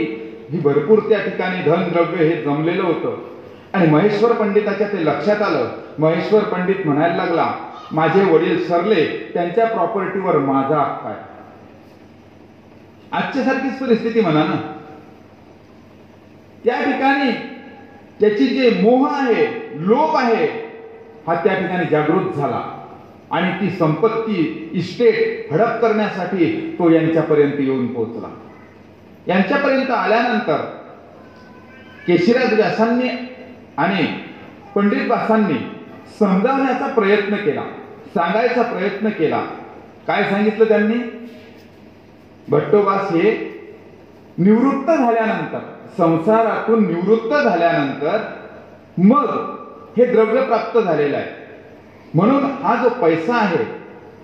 [SPEAKER 1] ही भरपूर त्या ठिकाणी धनद्रव्य हे जमलेलं होतं. आणि महेश्वर पंडिताच्या ते लक्षात आलं. महेश्वर पंडित म्हणायला लागला, माझे वडील सरले, त्यांच्या प्रॉपर्टीवर माझा हक्क आहे. आजच्या सारखीच परिस्थिती म्हणा ना. त्या ठिकाणी त्याची जे मोह आहे, लोभ आहे, हा त्या ठिकाणी जागृत झाला आणि ती संपत्ती इस्टेट हडप करण्यासाठी तो यांच्यापर्यंत येऊन पोहोचला. यांच्यापर्यंत आल्यानंतर केशिराज व्यासांनी आणि पंडित व्यासांनी समजावण्याचा प्रयत्न केला, सांगायचा प्रयत्न केला. काय सांगितलं त्यांनी? भट्टोबास हे निवृत्त झाल्यानंतर, संसारातून निवृत्त झाल्यानंतर मग हे द्रव्य प्राप्त झालेलं आहे. म्हणून हा जो पैसा आहे,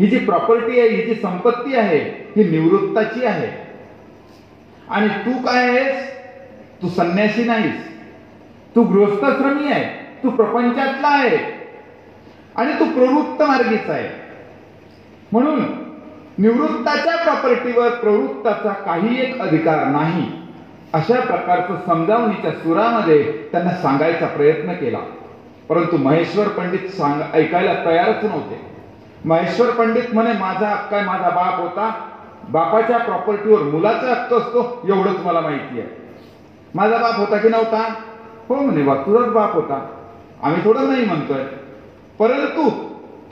[SPEAKER 1] ही जी प्रॉपर्टी आहे, ही जी संपत्ती आहे, ही निवृत्ताची आहे. आणि तू काय आहेस? तू संन्यासी नाहीस, तू गृहस्थाश्रमी आहे, तू प्रपंचातला आहे आणि तू प्रवृत्त मार्गीचा आहे. म्हणून निवृत्ताच्या प्रॉपर्टीवर प्रवृत्ताचा काही एक अधिकार नाही. अशा प्रकारचं समजावणीच्या सुरामध्ये त्यांना सांगायचा प्रयत्न केला. परंतु महेश्वर पंडित ऐकायला तयारच नव्हते. महेश्वर पंडित म्हणे, माझा हक्क आहे, माझा बाप होता, बापाच्या प्रॉपर्टीवर मुलाचा हक्क असतो एवढंच मला माहिती आहे. माझा बाप होता की नव्हता? हो म्हणे, तुझाच बाप होता, आम्ही थोडं नाही म्हणतोय. परंतु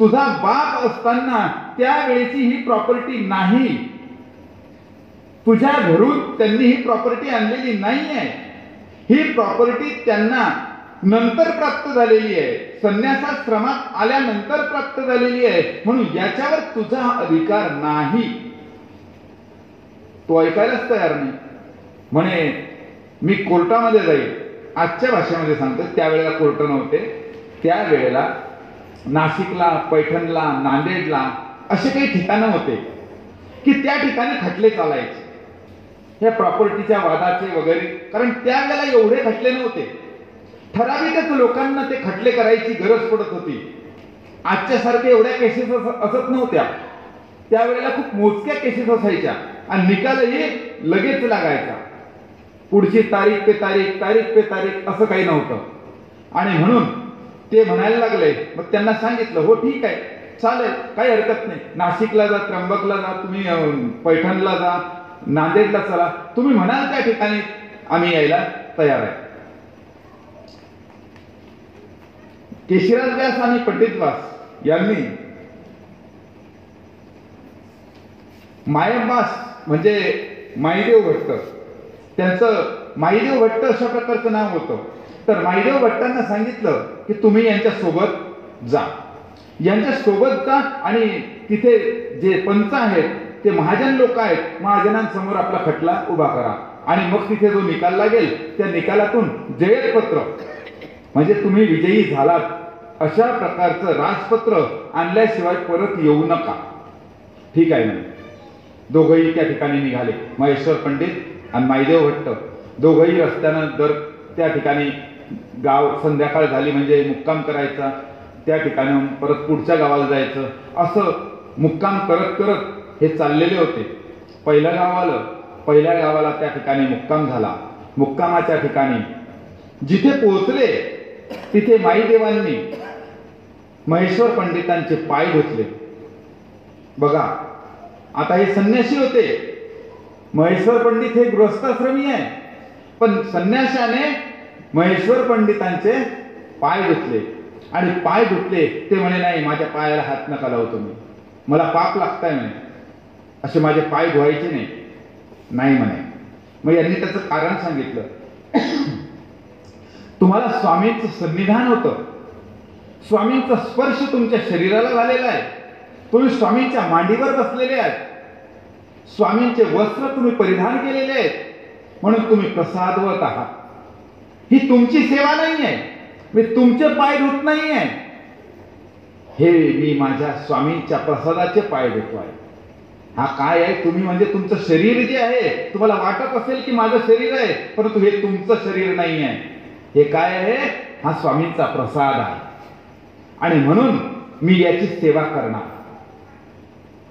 [SPEAKER 1] तुझा बाप असताना त्यावेळेची ही प्रॉपर्टी नाही, तुझ्या घरून त्यांनी ही प्रॉपर्टी आणलेली नाही आहे. ही प्रॉपर्टी त्यांना नंतर प्राप्त झालेली आहे, संन्यासाश्रमात आल्यानंतर प्राप्त झालेली आहे. म्हणून याच्यावर तुझा अधिकार नाही. तो ऐकायलाच तयार नाही. म्हणे, मी कोर्टामध्ये जाईल. आजच्या भाषेमध्ये सांगतो, त्यावेळेला कोर्ट नव्हते. त्यावेळेला नाशिकला, पैठणला, नांदेडला असे काही ठिकाणं होते की त्या ठिकाणी खटले चालायचे ह्या प्रॉपर्टीच्या वादाचे वगैरे. कारण त्यावेळेला एवढे खटले नव्हते, ठराविकच लोकांना ते खटले करायची गरज पडत होती. आजच्या सारख्या एवढ्या केसेस असत नव्हत्या. त्यावेळेला खूप मोजक्या केसेस असायच्या आणि निकालही लगेच लागायचा. पुढची तारीख पे तारीख, तारीख पे तारीख असं काही नव्हतं. आणि म्हणून ते म्हणायला लागले. मग त्यांना सांगितलं, हो ठीक आहे, चालेल, काही हरकत नाही, नाशिकला जा, त्र्यंबकला जा, तुम्ही पैठणला जा, नांदेडला चला, तुम्ही म्हणाल त्या ठिकाणी आम्ही यायला तयार आहे. केशिराज व्यास आणि पंडित व्यास यांनी मायंबास म्हणजे माईदेव भट्ट, त्यांचं माईदेव भट्ट अशा प्रकारचं नाव होतं. तर माईदेव भट्टांना सांगितलं की तुम्ही यांच्या सोबत जा, यांच्या सोबत जा आणि तिथे जे पंच आहेत ते महाजन लोक आहेत, महाजनांसमोर आपला खटला उभा करा आणि मग तिथे जो निकाल लागेल त्या निकालातून जयपत्र म्हणजे तुम्ही विजयी झालात अशा प्रकारचं राजपत्र आणल्याशिवाय परत येऊ नका. ठीक आहे म्हणे. दोघंही त्या ठिकाणी निघाले. महेश्वर पंडित आणि माईदेव भट्ट दोघंही रस्त्यानं दर त्या ठिकाणी गाव संध्याकाळ झाली म्हणजे मुक्काम करायचा, त्या ठिकाणी परत पुढच्या गावाला जायचं, असं मुक्काम करत करत हे चाललेले होते. पहिल्या गावाला त्या ठिकाणी मुक्काम झाला. मुक्कामाच्या ठिकाणी जिथे पोहोचले तिथे माईदेवांनी महेश्वर पंडितांचे पाय धुतले. बघा, आता हे संन्यासी होते, महेश्वर पंडित हे गृहस्थाश्रमी आहे, पण संन्याशाने महेश्वर पंडितांचे पाय धुतले आणि पाय धुतले. ते म्हणे नाही, माझ्या पायाला हात नका लावू तुम्ही, मला पाप लागताय म्हणे, असे माझे पाय धुवायचे नाही म्हणे. मग यांनी त्याचं कारण सांगितलं. तुम्हाला स्वामींचं सन्निधान होतं, स्वामींचा स्पर्श तुमच्या शरीराला झालेला आहे, तुम्ही स्वामींच्या मांडीवर बसलेले आहेत, स्वामींचे वस्त्र तुम्ही परिधान केलेले आहेत, म्हणून तुम्ही प्रसादवत आहात. ही तुमची सेवा नाही आहे, मी तुमचे पाय धुत नाही आहे, हे मी माझ्या स्वामींच्या प्रसादाचे पाय धुतो आहे. हा काय आहे, तुम्ही म्हणजे तुमचं शरीर जे आहे, तुम्हाला वाटत असेल की माझं शरीर आहे, परंतु हे तुमचं शरीर नाही आहे. हे काय आहे, हा स्वामींचा प्रसाद आहे आणि म्हणून मी याची सेवा करणार.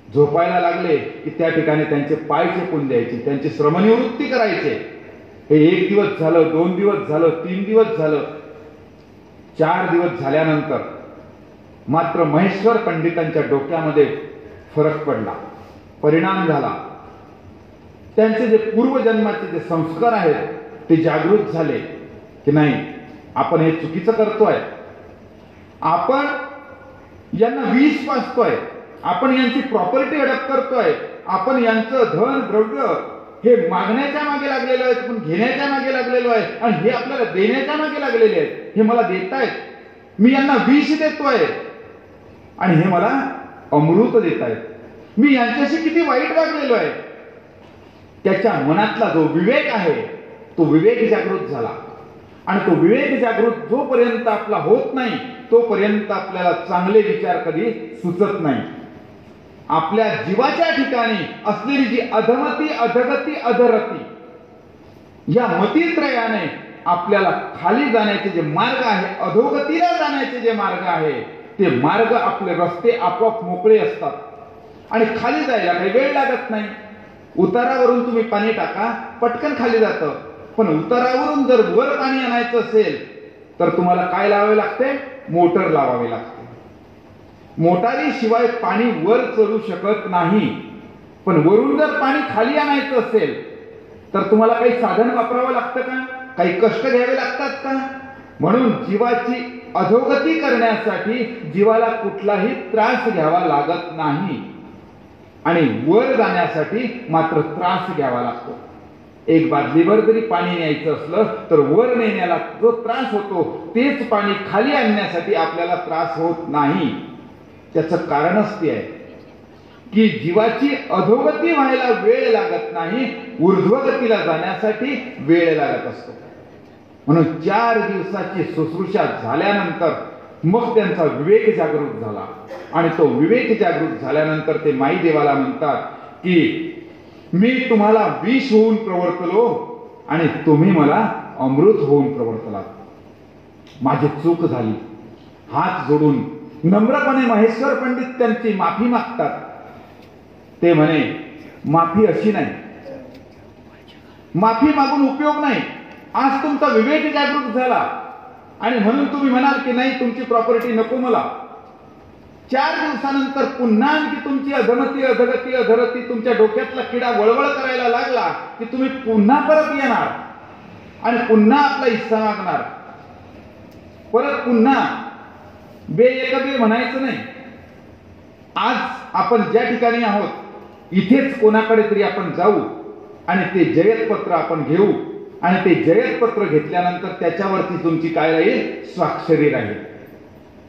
[SPEAKER 1] झोपायला लागले की त्या ठिकाणी त्यांचे पाय चेपून द्यायचे, त्यांची श्रमनिवृत्ती करायचे. हे 1 दिवस झालं, 2 दिवस झालं, 3 दिवस झालं, 4 दिवस झाल्यानंतर मात्र महेश्वर पंडितांच्या डोक्यामध्ये फरक पडला, परिणाम झाला. त्यांचे जे पूर्वजन्माचे जे संस्कार आहेत ते जागृत झाले की नाही, आपण हे चुकीचं करतोय, आपण यांना विष पाजतोय, आपण यांची प्रॉपर्टी हडप करतोय, आपण यांचं धन द्रव्य हे मागण्याच्या मागे लागलेलो आहे, पण घेण्याच्या मागे लागलेलो आहे आणि हे आपल्याला देण्याच्या मागे लागलेले आहेत. हे मला देतायत, मी यांना विष देतोय आणि हे मला अमृत देतायत, मी यांच्याशी किती वाईट वागलेलो आहे. त्याच्या मनातला जो विवेक आहे तो विवेक जागृत झाला आणि तो विवेक जागृत जोपर्यंत आपला होत नाही तोपर्यंत आपल्याला चांगले विचार कधी सुचत नाही. आपल्या जीवाच्या ठिकाणी असलेली जी अधमती, अधगती, अधरती या मतीत्रयाने आपल्याला खाली जाण्याचे जे मार्ग आहे, अधोगतीला जाण्याचे जे मार्ग आहे, ते मार्ग आपले रस्ते आपोआप मोकळे असतात आणि खाली जायला काही वेळ लागत नाही. उतारावरून तुम्ही पाणी टाका, पटकन खाली जातं, पण उतारावरून जर वर पाणी आणायचं असेल तर तुम्हाला काय लावावे लागते, मोटर लावावी लागते. मोटारीशिवाय पाणी वर चढू शकत नाही. पण वरून जर पाणी खाली आणायचं असेल तर तुम्हाला काही साधन वापरावं लागतं का, काही कष्ट घ्यावे लागतात का. म्हणून जीवाची अधोगती करण्यासाठी जीवाला कुठलाही त्रास घ्यावा लागत नाही आणि वर जाण्यासाठी मात्र त्रास घ्यावा लागतो. एक बादलीभर जरी पाणी न्यायचं असलं तर वर नेण्याला जो त्रास होतो तेच पाणी खाली आणण्यासाठी आपल्याला त्रास होत नाही. त्याचं कारणच ते आहे की जीवाची अधोगती व्हायला वेळ लागत नाही, ऊर्ध्वगतीला जाण्यासाठी वेळ लागत असतो. म्हणून 4 दिवसाची शुश्रूषा झाल्यानंतर मग त्यांचा विवेक जागृत झाला आणि तो विवेक जागृत झाल्यानंतर ते माईदेवाला म्हणतात की मी तुम्हाला विष होऊन प्रवर्तलो आणि तुम्ही मला अमृत होऊन प्रवर्तलात, माझी चूक झाली. हात जोडून नम्रपणे महेश्वर पंडित त्यांची माफी मागतात. ते म्हणे माफी अशी नाही, माफी मागून उपयोग नाही. आज तुमचा विवेक जागृत झाला आणि म्हणून तुम्ही म्हणाल की नाही तुमची प्रॉपर्टी नको मला. 4 दिवसानंतर पुन्हा आणखी तुमची अधमती, अधगती, अधरती, तुमच्या डोक्यातला किडा वळवळ करायला लागला की तुम्ही पुन्हा परत येणार आणि पुन्हा आपला हिस्सा मागणार, परत पुन्हा बेएकबे म्हणायचं नाही. आज आपण ज्या ठिकाणी आहोत इथेच कोणाकडे तरी आपण जाऊ आणि ते जयतपत्र आपण घेऊ आणि ते जयतपत्र घेतल्यानंतर त्याच्यावरती तुमची काय राहील, स्वाक्षरी राहील.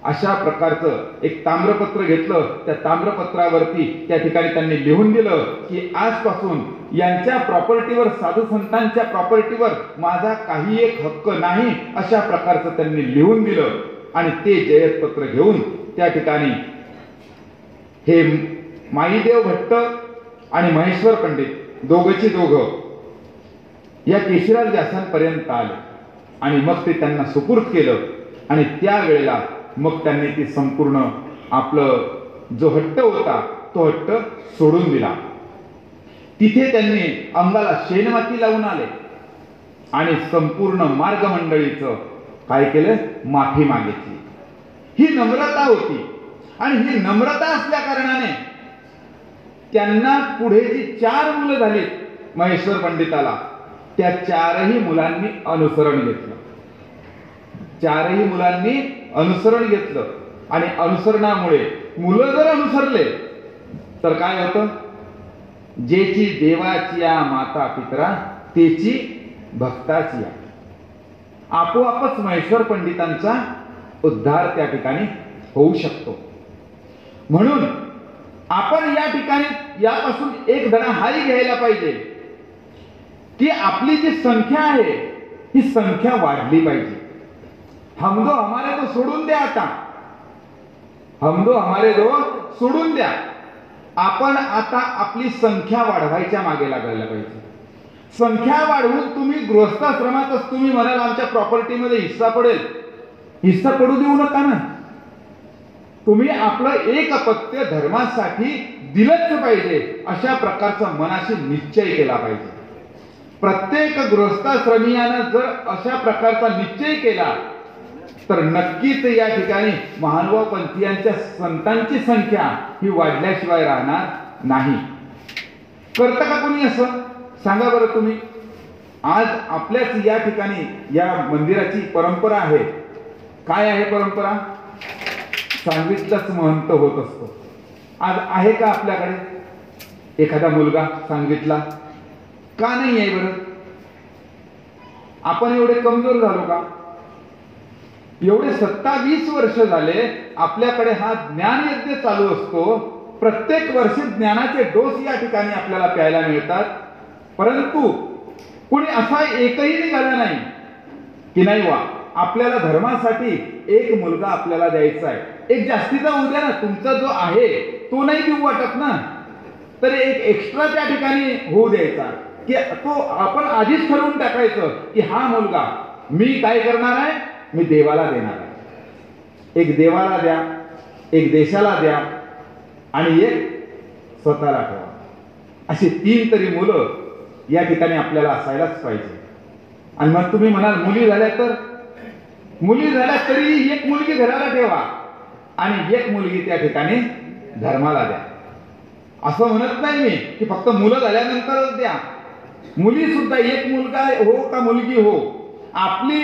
[SPEAKER 1] अशा प्रकारचं एक ताम्रपत्र घेतलं. त्या ताम्रपत्रावरती त्या ठिकाणी त्यांनी लिहून दिलं की आजपासून यांच्या प्रॉपर्टीवर, साधू संतांच्या प्रॉपर्टीवर माझा काही एक हक्क नाही, अशा प्रकारचं त्यांनी लिहून दिलं. आणि ते जयतपत्र घेऊन त्या ठिकाणी हे माईदेव भट्ट आणि महेश्वर पंडित दोघंची दोघं या केशिराज व्यासांपर्यंत आले आणि मग ते त्यांना सुपूर्द केलं. आणि त्यावेळेला मग त्यांनी ती संपूर्ण आपलं जो हट्ट होता तो हट्ट सोडून दिला. तिथे त्यांनी अंगाला शेणमाती लावून आले आणि संपूर्ण मार्ग मंडळीचं काय केलं, माफी मागितली. ही नम्रता होती. आणि ही नम्रता असल्या कारणाने त्यांना पुढे जी 4 मुलं झालीत महेश्वर पंडिताला, त्या 4ही मुलांनी अनुसरण घेतलं. 4ही मुलांनी अनुसरण घेतलं. आणि अनुसरणामुळे मुलं जर अनुसरले तर काय होतं, जेची देवाची या माता पितरा तेची भक्ताची या. आपोआपच महेश्वर पंडितांचा उद्धार त्या ठिकाणी होऊ शकतो. म्हणून आपण या ठिकाणी यापासून एक धडा हाही घ्यायला पाहिजे की आपली जी संख्या आहे ही संख्या वाढली पाहिजे. हम दो हमारे दो सोडून द्या. आता हम दो हमारे दो सोडून द्या. आपण आता आपली संख्या वाढवायच्या मागे लागायला पाहिजे. संख्या वाढवून तुम्ही गृहस्थाश्रमातच तुम्ही म्हणाल आमच्या प्रॉपर्टीमध्ये हिस्सा पडेल, हिस्सा पडू देऊ नका ना. तुम्ही आपलं एक अपत्य धर्मासाठी दिलंच पाहिजे, अशा प्रकारचा मनाशी निश्चय केला पाहिजे. प्रत्येक गृहस्थाश्रमीयानं जर अशा प्रकारचा निश्चय केला तर नक्कीच या ठिकाणी महानुभाव पंथीयांच्या संतांची संख्या ही वाढल्याशिवाय राहणार नाही. करता का कोणी असं, सांगा बरं तुम्ही. आज आपल्याच या ठिकाणी या मंदिराची परंपरा आहे. काय आहे परंपरा, सांगितलंच महंत होत असतो. आज आहे का आपल्याकडे एखादा मुलगा सांगितला, का नाही आहे बरं? आपण एवढे कमजोर झालो का? एवढे 27 वर्ष झाले आपल्याकडे हा ज्ञान यज्ञ चालू असतो. प्रत्येक वर्षी ज्ञानाचे डोस या ठिकाणी आपल्याला प्यायला मिळतात. परंतु कोणी असा एकही निघाला नाही की नाही वा आपल्याला धर्मासाठी एक मुलगा आपल्याला द्यायचा आहे. एक जास्तीचा होऊ द्या ना, तुमचा जो आहे तो नाही देऊ वाटत ना, तर एक एक्स्ट्रा त्या ठिकाणी होऊ द्यायचा की तो आपण आधीच ठरवून टाकायचं की हा मुलगा मी काय करणार आहे, मी देवाला देणार आहे. एक देवाला द्या, एक देशाला द्या आणि एक स्वतःला ठेवा. अशी 3 तरी मुलं या ठिकाणी आपल्याला असायलाच पाहिजे. आणि मग तुम्ही म्हणाल मुली झाल्या तर, मुली झाल्या तरी एक मुलगी घराला ठेवा आणि एक मुलगी त्या ठिकाणी धर्माला द्या. असं म्हणत नाही मी की फक्त मुलं झाल्यानंतरच द्या. मुली सुद्धा एक मुलगा हो का मुलगी हो, आपली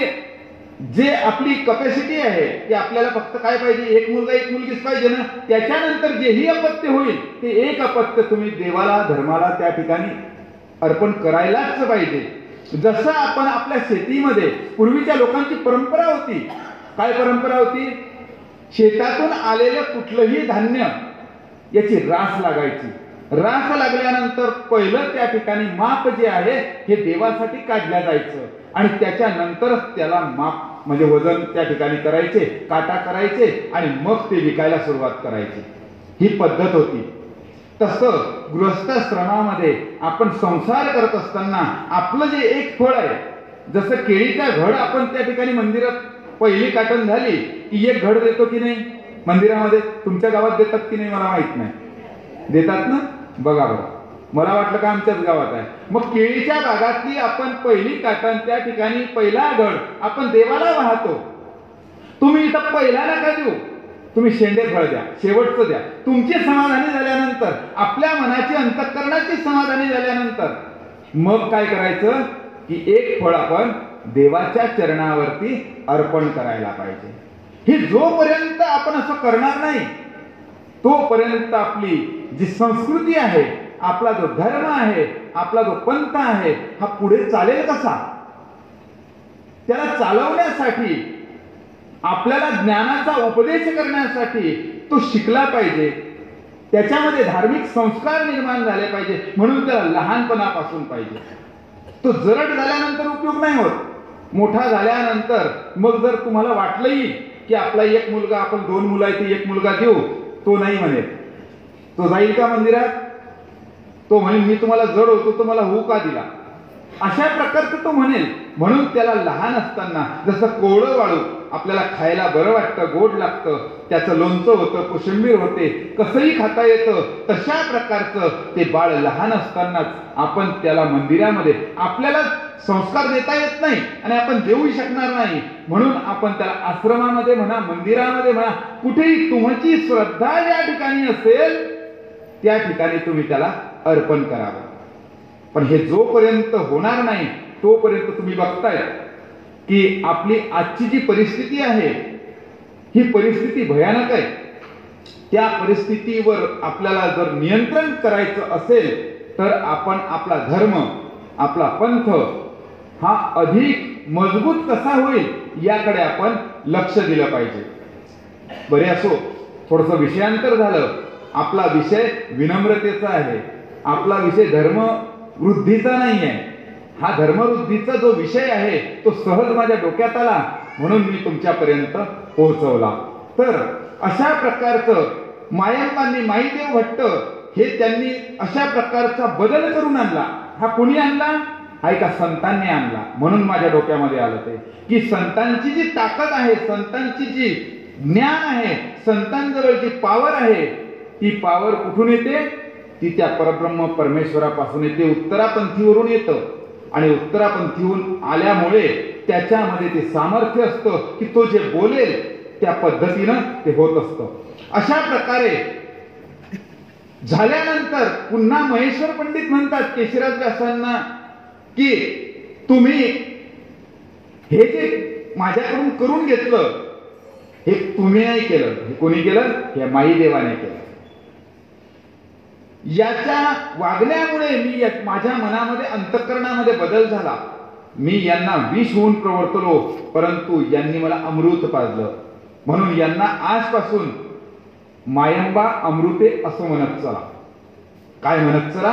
[SPEAKER 1] जे आपली कॅपॅसिटी आहे की आपल्याला फक्त काय पाहिजे, एक मुलगा एक मुलगीच पाहिजे ना. त्याच्यानंतर जेही अपत्य होईल ते एक अपत्य तुम्ही देवाला धर्माला त्या ठिकाणी अर्पण करायलाच पाहिजे. जसं आपण आपल्या शेतीमध्ये पूर्वीच्या लोकांची परंपरा होती. काय परंपरा होती, शेतातून आलेलं कुठलंही धान्य याची रास लागायची. रास लागल्यानंतर पहिलं त्या ठिकाणी माप जे आहे हे देवासाठी काढल्या जायचं आणि त्याच्यानंतरच त्याला माप म्हणजे वजन त्या ठिकाणी करायचे, काटा करायचे आणि मग ते विकायला सुरुवात करायची. ही पद्धत होती. तसं गृहस्थाश्रमामध्ये आपण संसार करत असताना आपलं जे एक फळ आहे, जसं केळीचा घड आपण त्या ठिकाणी मंदिरात पहिली काटण झाली की एक घड देतो की नाही मंदिरामध्ये, तुमच्या गावात देतात की नाही मला माहित नाही, देतात ना, बघा बघा. मला वाटलं का आमच्याच गावात आहे. मग केळीच्या बागातली आपण पहिली काटण त्या ठिकाणी पहिला घड आपण देवाला वाहतो. तुम्ही इथं पहिला नका देऊ, तुम्ही शेंडे फळ द्या, शेवटचं द्या. तुमची समाधानी झाल्यानंतर, आपल्या मनाची अंतःकरणाची समाधानी झाल्यानंतर मग काय करायचं की एक फळ आपण देवाच्या चरणावरती अर्पण करायला पाहिजे. हे जोपर्यंत आपण असं करणार नाही तोपर्यंत आपली जी संस्कृती आहे, आपला जो धर्म आहे, आपला जो पंथ आहे, हा पुढे चालेल कसा? त्याला चालवण्यासाठी आपल्याला ज्ञानाचा उपदेश करण्यासाठी तो शिकला पाहिजे, त्याच्यामध्ये धार्मिक संस्कार निर्माण झाले पाहिजे, म्हणून त्याला लहानपणापासून पाहिजे. तो जरड झाल्यानंतर उपयोग नाही होत. मोठा झाल्यानंतर मग जर तुम्हाला वाटलंही की आपला एक मुलगा, आपण 2 मुलं आहे, एक मुलगा देऊ, तो नाही म्हणेल. तो जाईल का मंदिरात? तो म्हणेल मी तुम्हाला जड होतो, तो मला होऊ का दिला? अशा प्रकारचं तो म्हणेल. म्हणून त्याला लहान असताना जसं कोवळं वाळू आपल्याला खायला बरं वाटतं, गोड लागतं, त्याचं लोणचं होतं, कोशिंबीर होते, कसंही खाता येतं, तशा प्रकारचं ते बाळ लहान असतानाच आपण त्याला मंदिरामध्ये, आपल्याला संस्कार देता येत नाही आणि आपण देऊ शकणार नाही, म्हणून आपण त्याला आश्रमामध्ये म्हणा, मंदिरामध्ये म्हणा, कुठेही तुमची श्रद्धा ज्या ठिकाणी असेल त्या ठिकाणी तुम्ही त्याला अर्पण करावं. पण हे जोपर्यंत होणार नाही तोपर्यंत तुम्ही बघताय की आपली आजची जी परिस्थिती आहे ही परिस्थिती भयानक आहे. त्या परिस्थितीवर आपल्याला जर नियंत्रण करायचं असेल तर आपण आपला धर्म, आपला पंथ हा अधिक मजबूत कसा होईल याकडे आपण लक्ष दिलं पाहिजे. बरे असो, थोडंसं विषयांतर झालं. आपला विषय विनम्रतेचा आहे, आपला विषय धर्म वृद्धीचा नाही आहे. हा धर्मवृद्धीचा जो विषय आहे तो सहज माझ्या डोक्यात आला म्हणून मी तुमच्यापर्यंत पोहोचवला. तर अशा प्रकारचं मायंबांनी, माईदेव भट्ट हे त्यांनी अशा प्रकारचा बदल करून आणला. हा कोणी आणला? हा एका संतांनी आणला. म्हणून माझ्या डोक्यामध्ये आलं ते की संतांची जी ताकद आहे, संतांची जी ज्ञान आहे, संतांजवळ जी पावर आहे, ती पावर कुठून येते? ती त्या परब्रह्म परमेश्वरापासून येते. उत्तरापंथीवरून येतं आणि उत्तरापंथीहून आल्यामुळे त्याच्यामध्ये ते सामर्थ्य असतं की तो जे बोलेल त्या पद्धतीनं ते होत असतं. अशा प्रकारे झाल्यानंतर पुन्हा महेश्वर पंडित म्हणतात केशिराज व्यासांना की तुम्ही हे जे माझ्याकडून करून घेतलं हे तुम्ही नाही केलं, हे कोणी केलं? हे माईदेवाने केलं. याच्या वागण्यामुळे मी माझ्या मनामध्ये, अंतःकरणामध्ये बदल झाला. मी यांना विष होऊन प्रवर्तलो, परंतु यांनी मला अमृत पाजलं. म्हणून यांना आजपासून मायंबा अमृते असं म्हणत चला. काय म्हणत चला?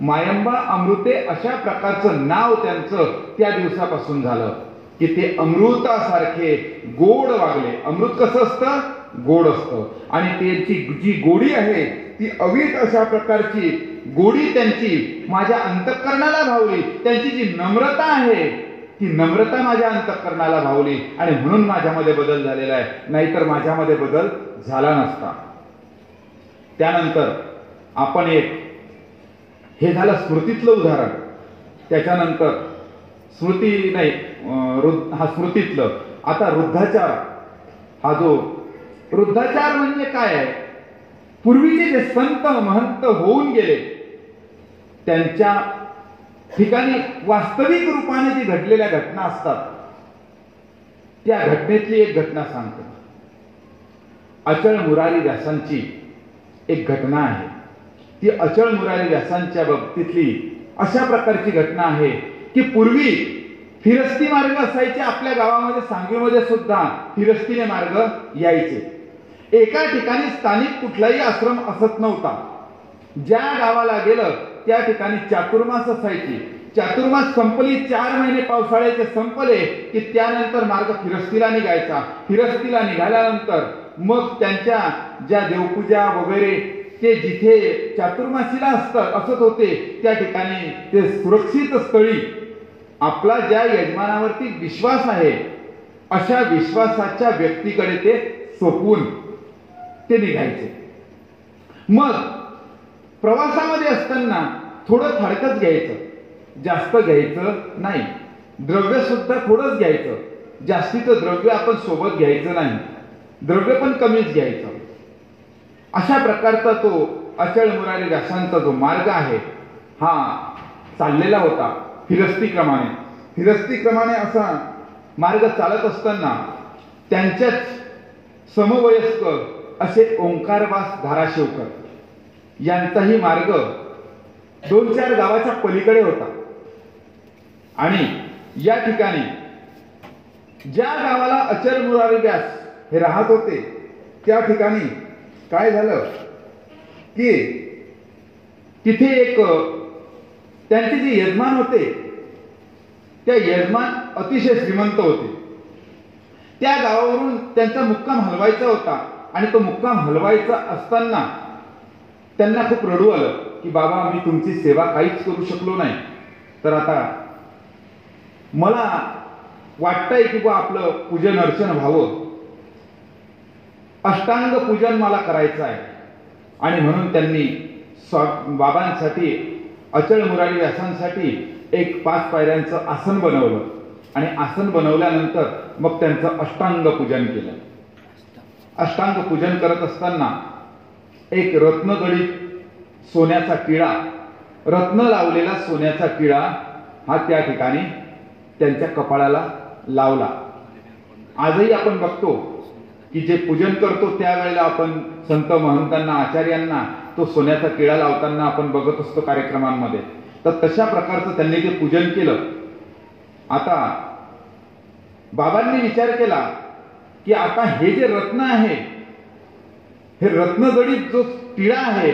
[SPEAKER 1] मायंबा अमृते, अशा प्रकारचं नाव त्यांचं त्या दिवसापासून झालं की ते अमृतासारखे गोड वागले. अमृत कसं असतं? गोड असतं. आणि त्यांची जी गोडी आहे ती अवीट अशा प्रकारची गोडी त्यांची माझ्या अंतःकरणाला भावली. त्यांची जी नम्रता आहे ती नम्रता माझ्या अंतःकरणाला भावली आणि म्हणून माझ्यामध्ये बदल झालेला आहे, नाहीतर माझ्यामध्ये बदल झाला नसता. त्यानंतर आपण एक, हे झालं स्मृतीतलं उदाहरण. त्याच्यानंतर स्मृती नाही, हा स्मृतीतलं. आता वृद्धाचार. हा जो वृद्धाचार म्हणजे काय आहे? पूर्वीचे जे संत महंत होऊन गेले त्यांच्या ठिकाणी वास्तविक रूपाने जी घडलेल्या घटना असतात त्या घटनेतली एक घटना सांगतो. अचल मुरारी व्यासांची एक घटना आहे. ती अचल मुरारी व्यासांच्या बाबतीतली अशा प्रकारची घटना आहे की पूर्वी फिरस्ती मार्ग असायचे. आपल्या गावामध्ये, सांगवीमध्ये सुद्धा फिरस्तीने मार्ग यायचे. एका ठिकाणी स्थानिक कुठलाही आश्रम असत नव्हता. ज्या गावाला गेलं त्या ठिकाणी चातुर्मास असायची. चातुर्मास संपली, 4 महिने पावसाळ्याचे संपले की त्यानंतर मार्ग फिरस्तीला निघायचा. फिरस्तीला निघाल्यानंतर मग त्यांच्या ज्या देवपूजा वगैरे ते जिथे चातुर्मासीला असत होते त्या ठिकाणी ते सुरक्षित स्थळी आपला ज्या यजमानावरती विश्वास आहे अशा विश्वासाच्या व्यक्तीकडे ते सोपवून ते निघायचे. मग प्रवासामध्ये असताना थोडं फारकच घ्यायचं, जास्त घ्यायचं नाही. द्रव्य सुद्धा थोडंच घ्यायचं, जास्तीचं द्रव्य आपण सोबत घ्यायचं नाही, द्रव्य पण कमीच घ्यायचं. अशा प्रकारचा तो अचल मुरारी व्यासांचा जो मार्ग आहे हा चाललेला होता फिरस्तीक्रमाने. फिरस्तीक्रमाने असा मार्ग चालत असताना त्यांच्याच समवयस्क असे ओंकारवास धाराशिवकर यांचाही मार्ग 2-4 गावाच्या पलीकडे होता. आणि या ठिकाणी ज्या गावाला अचल मुरारी व्यास हे राहत होते त्या ठिकाणी काय झालं की तिथे एक त्यांचे जे यजमान होते त्या यजमान अतिशय श्रीमंत होते. त्या गावावरून त्यांचा मुक्काम हलवायचा होता आणि तो मुक्काम हलवायचा असताना त्यांना खूप रडू आलं की बाबा मी तुमची सेवा काहीच करू शकलो नाही, तर आता मला वाटतंय की बा आपलं पूजन अर्चन व्हावं, अष्टांग पूजन मला करायचं आहे. आणि म्हणून त्यांनी बाबांसाठी अचल मुरारी व्यासांसाठी एक 5 पायऱ्यांचं आसन बनवलं आणि आसन बनवल्यानंतर मग त्यांचं अष्टांग पूजन केलं. अष्टांग पूजन करत असताना एक रत्नगडीत सोन्याचा टिळा, रत्न लावलेला सोन्याचा टिळा हा त्या ठिकाणी त्यांच्या कपाळाला लावला. आजही आपण बघतो की जे पूजन करतो त्यावेळेला आपण संत महंतांना आचार्यांना तो सोन्याचा टिळा लावताना आपण बघत असतो कार्यक्रमांमध्ये. तर तशा प्रकारचं त्यांनी ते पूजन केलं. आता बाबांनी विचार केला की आता हे जे रत्न आहे, हे रत्नगडीत जो टिळा आहे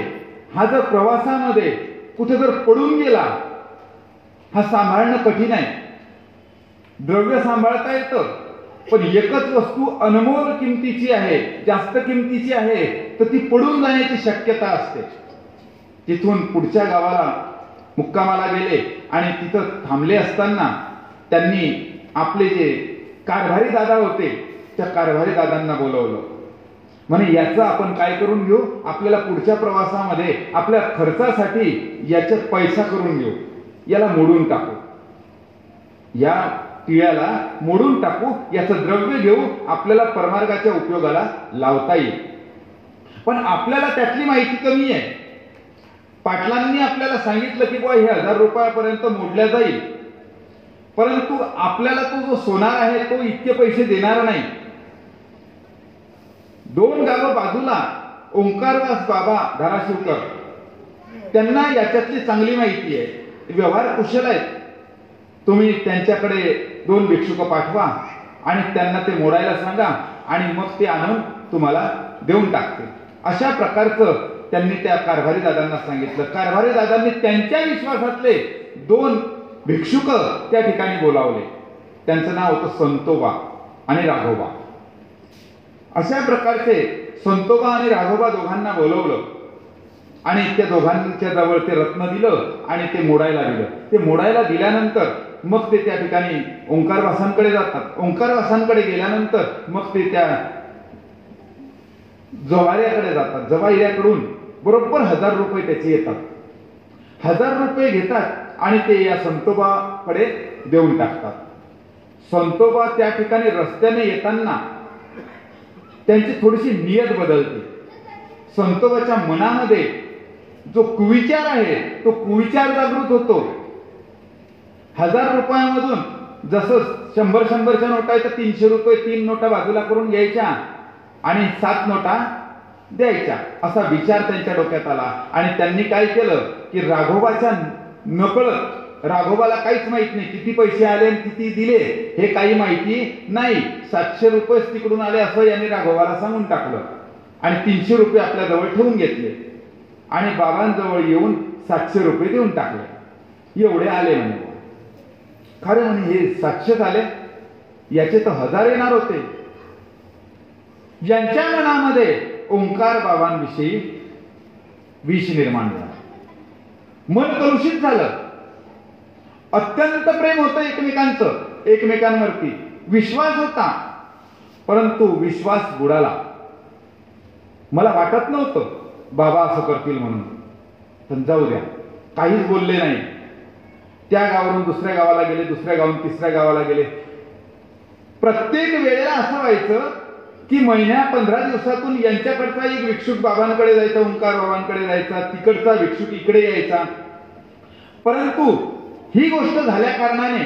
[SPEAKER 1] हा जर प्रवासामध्ये कुठे जर पडून गेला, हा सांभाळणं कठीण आहे. द्रव्य सांभाळता येतं पण एकच वस्तू अनमोल किमतीची आहे, जास्त किमतीची आहे, तर ती पडून जाण्याची शक्यता असते. तिथून पुढच्या गावाला मुक्कामाला गेले आणि तिथं थांबले असताना त्यांनी आपले जे कारभारी दादा होते त्या कारभारी दादांना बोलवलं. म्हणे याचं आपण काय करून घेऊ, आपल्याला पुढच्या प्रवासामध्ये आपल्या खर्चासाठी याच्यात पैसा करून घेऊ, याला मोडून टाकू, या टिळ्याला मोडून टाकू, याचं द्रव्य घेऊ, आपल्याला परमार्गाच्या उपयोगाला लावता येईल. पण आपल्याला त्यातली माहिती कमी आहे. पाटलांनी आपल्याला सांगितलं की बुवा हे 1000 रुपयापर्यंत मोडल्या जाईल, परंतु आपल्याला तो जो सोनार आहे तो इतके पैसे देणार नाही. 2 गावं बाजूला ओंकारवास बाबा धाराशिवकर, त्यांना याच्यातली चांगली माहिती आहे, व्यवहार कुशल आहेत. तुम्ही त्यांच्याकडे 2 भिक्षुक पाठवा आणि त्यांना ते मोडायला सांगा आणि मग ते आणून तुम्हाला देऊन टाकतील. अशा प्रकारचं त्यांनी त्या कारभारी दादांना सांगितलं. कारभारी दादांनी त्यांच्या विश्वासातले 2 भिक्षुक त्या ठिकाणी बोलावले. त्यांचं नाव होतं संतोबा आणि राघोबा. अशा प्रकारचे संतोबा आणि राघोबा दोघांना बोलवलं आणि त्या दोघांच्या जवळ ते रत्न दिलं आणि ते मोडायला दिलं. ते मोडायला दिल्यानंतर मग ते त्या ठिकाणी ओंकारवासांकडे जातात. ओंकारवासांकडे गेल्यानंतर मग ते त्या जवाऱ्याकडे जातात. जवाऱ्याकडून बरोबर 1000 रुपये त्याचे येतात. 1000 रुपये घेतात आणि ते या संतोबाकडे देऊन टाकतात. संतोबा त्या ठिकाणी रस्त्याने येताना त्यांची थोडीशी नियत बदलते. संतोबाच्या मनामध्ये जो कुविचार आहे तो कुविचार जागृत होतो. 1000 रुपयामधून जसं 100-100च्या नोटा आहेत तर 300 रुपये 3 नोटा बाजूला करून घ्यायच्या आणि 7 नोटा द्यायच्या, असा विचार त्यांच्या डोक्यात आला. आणि त्यांनी काय केलं की राघोबाच्या नकळत, राघोबाला काहीच माहित नाही किती पैसे आले आणि किती दिले हे काही माहिती नाही, 700 रुपये तिकडून आले असं यांनी राघोबाला सांगून टाकलं आणि 300 रुपये आपल्या जवळ ठेवून घेतले आणि बाबांजवळ येऊन 700 रुपये देऊन टाकले. एवढे आले म्हणे. खरं म्हणे हे 700 आले, याचे तर 1000 येणार होते. यांच्या मनामध्ये ओंकार बाबांविषयी विष निर्माण झाला. मन कलुषित झालं. अत्यंत प्रेम होतं एकमेकांचं, एकमेकांवरती विश्वास होता, परंतु विश्वास बुडाला. मला वाटत नव्हतं बाबा असं करतील म्हणून, पण जाऊ द्या, काहीच बोलले नाही. त्या गावावरून दुसऱ्या गावाला गेले, दुसऱ्या गावावरून तिसऱ्या गावाला गेले. प्रत्येक वेळेला असं व्हायचं की महिन्या 15 दिवसातून यांच्याकडचा एक भिक्षुक बाबांकडे जायचा, ओंकार बाबांकडे जायचा, तिकडचा भिक्षुक इकडे यायचा. परंतु ही गोष्ट झाल्या कारणाने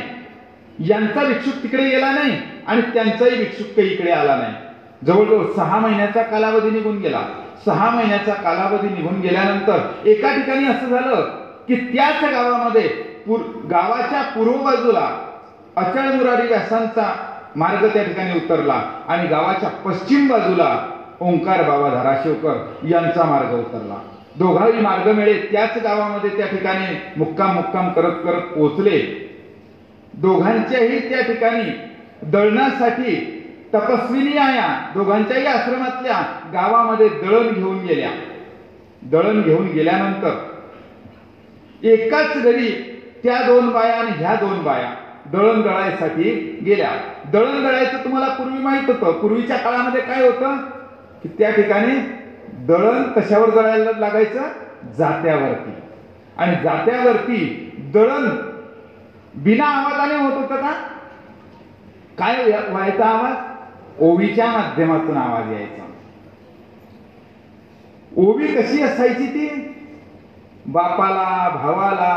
[SPEAKER 1] यांचा भिक्षुक तिकडे गेला नाही आणि त्यांचाही भिक्षुक काही इकडे आला नाही. जवळजवळ 6 महिन्याचा कालावधी निघून गेला. 6 महिन्याचा कालावधी निघून गेल्यानंतर एका ठिकाणी असं झालं की त्याच गावामध्ये गावाच्या पूर्व बाजूला अचळ मुरारी व्यासांचा मार्ग त्या ठिकाणी उतरला आणि गावाच्या पश्चिम बाजूला ओंकार बाबा धाराशिवकर यांचा मार्ग उतरला. दोघाही मार्ग मिळे त्याच गावामध्ये त्या ठिकाणी मुक्काम करत करत पोहोचले. दोघांच्याही त्या ठिकाणी दळणासाठी तपस्विनी आया दोघांच्याही आश्रमातल्या गावामध्ये दळण घेऊन गेल्या. दळण घेऊन गेल्यानंतर एकाच घरी त्या 2 बाया आणि ह्या 2 बाया दळण दळायसाठी गेल्या. दळण दळायचं तुम्हाला पूर्वी माहित होतं. पूर्वीच्या काळामध्ये काय होतं की त्या ठिकाणी दळण कशावर दळायला लागायचं, जात्यावरती. आणि जात्यावरती दळण बिना आवाजाने होत होतं का? काय व्हायचा आवाज? ओवीच्या माध्यमातून आवाज यायचा. ओवी कशी असायची ती? बापाला भावाला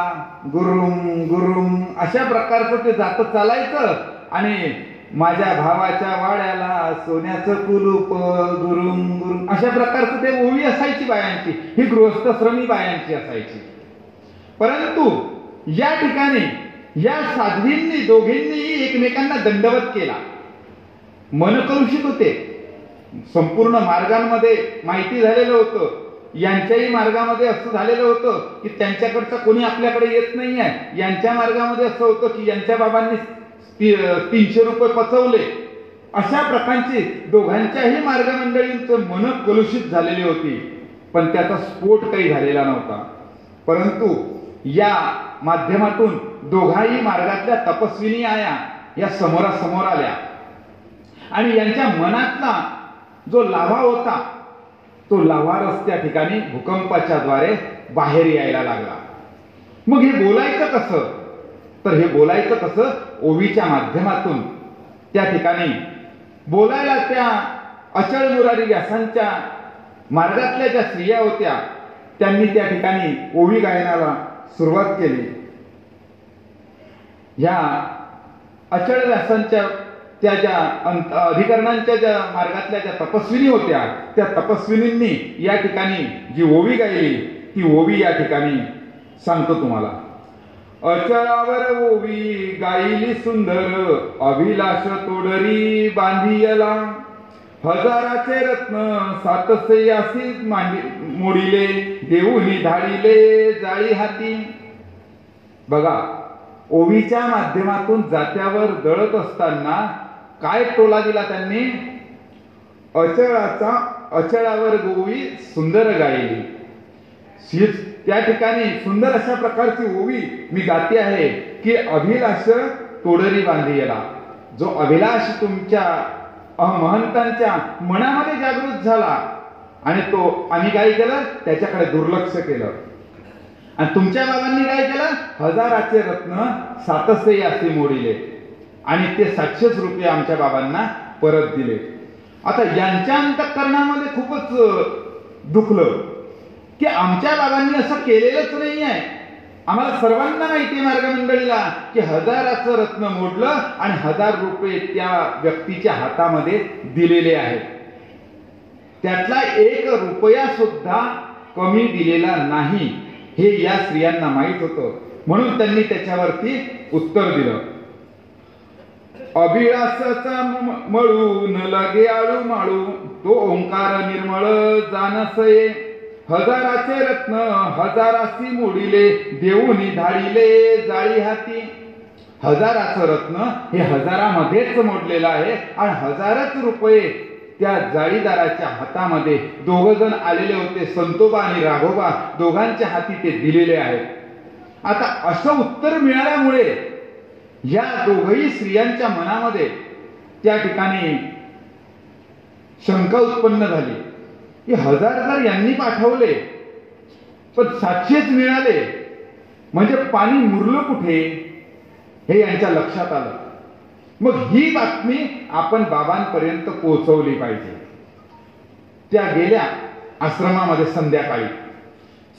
[SPEAKER 1] गुरुम गुरुम अशा प्रकारचं ते जात चालायचं. आणि माझ्या भावाच्या वाड्याला सोन्याचं कुलूप गुरुम गुरुम अशा प्रकारचं ते ओवी असायची बायांची. ही गृहस्थश्रमी बायांची असायची. परंतु या ठिकाणी या साध्वींनी दोघींनी एकमेकांना दंडवत केला. मन कलुषित होते. संपूर्ण मार्गांमध्ये माहिती झालेलं होतं. यांच्याही मार्गामध्ये असं झालेलं होतं की त्यांच्याकडचं कोणी आपल्याकडे येत नाही आहे. यांच्या मार्गामध्ये असं होतं की यांच्या बाबांनी 300 रुपये पचवले. अशा प्रकारची दोघांच्याही मार्गमंडळींचं मन कलुषित झालेली होती. पण त्याचा स्फोट काही झालेला नव्हता. परंतु या माध्यमातून दोघाही मार्गातल्या तपस्विनी आया या समोरासमोर आल्या आणि यांच्या मनातला जो लाव्हा होता तो लाव्हा रस्त्या ठिकाणी भूकंपाच्या द्वारे बाहेर यायला लागला. मग हे बोलायचं कसं? तर हे बोलायचं कसं? ओवीच्या माध्यमातून त्या ठिकाणी बोलायला त्या अचळ मुरारी व्यासांच्या मार्गातल्या ज्या स्त्रिया होत्या त्यांनी त्या ठिकाणी ओवी गायनाला सुरुवात केली. ह्या अचळ व्यासांच्या त्या ज्या अधिकरणांच्या ज्या मार्गातल्या ज्या तपस्विनी होत्या त्या तपस्विनींनी या ठिकाणी जी ओवी गायली ती ओवी या ठिकाणी सांगतो तुम्हाला. अचळावर ओवी गायली सुंदर अभिलाष तोडरी बांधियला हजाराचे रत्न 786 मोडिले देऊनी धाडिले जाळी हाती. बघा, ओवीच्या माध्यमातून जात्यावर दळत असताना काय टोला दिला त्यांनी? अचळावर ओवी सुंदर गायली. त्या ठिकाणी सुंदर अशा प्रकारची ओवी मी गाते आहे की अभिलाष तोडरी बांधियला. जो अभिलाष तुमच्या महंतांच्या मनामध्ये जागृत झाला आणि तो आम्ही काय केलं? त्याच्याकडे दुर्लक्ष केलं. आणि तुमच्या बाबांनी काय केलं? हजाराचे रत्न 786 मोडिले आणि ते 700 रुपये आमच्या बाबांना परत दिले. आता यांच्या अंतःकरणामध्ये खूपच दुखलं की आमच्या बाबांनी असं केलेलंच नाही आहे. आम्हाला सर्वांना माहिती आहे मार्गमंडळीला की हजाराचं रत्न मोडलं आणि 1000 रुपये त्या व्यक्तीच्या हातामध्ये दिलेले आहेत. त्यातला 1 रुपया सुद्धा कमी दिलेला नाही हे या स्त्रियांना माहित होतं. म्हणून त्यांनी त्याच्यावरती उत्तर दिलं. अभिलाषाचा मळू न लागे आळू माळू तो ओंकार निर्मळ जानसये हजाराचे रत्न हजारासी मोडिले देऊनी धाडिले जाळी हाती. हजाराचं रत्न हे हजारामध्येच मोडलेलं आहे आणि 1000च रुपये त्या जाळीदाराच्या हातामध्ये 2 जण आलेले होते, संतोबा आणि राघोबा दोघांच्या हाती ते दिलेले आहेत. आता असं उत्तर मिळाल्यामुळे या दोघही स्त्रियांच्या मनामध्ये त्या ठिकाणी शंका उत्पन्न झाली की 1000 जर यांनी पाठवले पण 700च मिळाले म्हणजे पाणी मुरलं कुठे हे यांच्या लक्षात आलं. मग ही बातमी आपण बाबांपर्यंत पोहोचवली पाहिजे. त्या गेल्या आश्रमामध्ये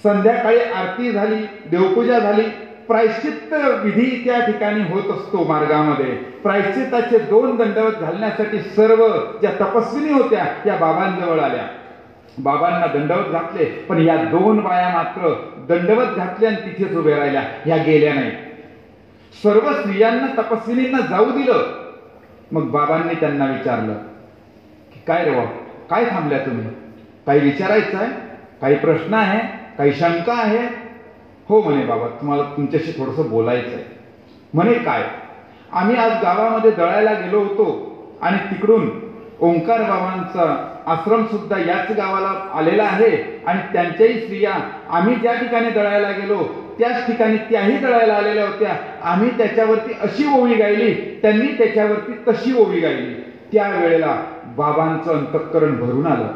[SPEAKER 1] संध्याकाळी आरती झाली, देवपूजा झाली प्रायश्चित्त विधी त्या ठिकाणी होत असतो मार्गामध्ये. प्रायश्चित्ताचे 2 दंडवत घालण्यासाठी सर्व ज्या तपस्विनी होत्या या बाबांजवळ आल्या. बाबांना दंडवत घातले, पण या 2 बाया मात्र दंडवत घातले आणि तिथेच उभ्या राहिल्या, ह्या गेल्या नाही. सर्व स्त्रियांना तपस्विनींना जाऊ दिलं. मग बाबांनी त्यांना विचारलं की काय रे, काय थांबल्या तुम्ही? काही विचारायचं आहे? काही प्रश्न आहे? काही शंका आहे? हो म्हणे बाबा, तुम्हाला तुमच्याशी थोडंसं बोलायचं आहे. म्हणे काय? आम्ही आज गावामध्ये दळायला गेलो होतो आणि तिकडून ओंकार बाबांचा आश्रम सुद्धा याच गावाला आलेला आहे आणि त्यांच्याही स्त्रिया आम्ही ज्या ठिकाणी दळायला गेलो त्याच ठिकाणी त्याही दळायला आलेल्या होत्या. आम्ही त्याच्यावरती अशी ओवी गायली, त्यांनी त्याच्यावरती तशी ओवी गायली. त्यावेळेला बाबांचं अंतःकरण भरून आलं.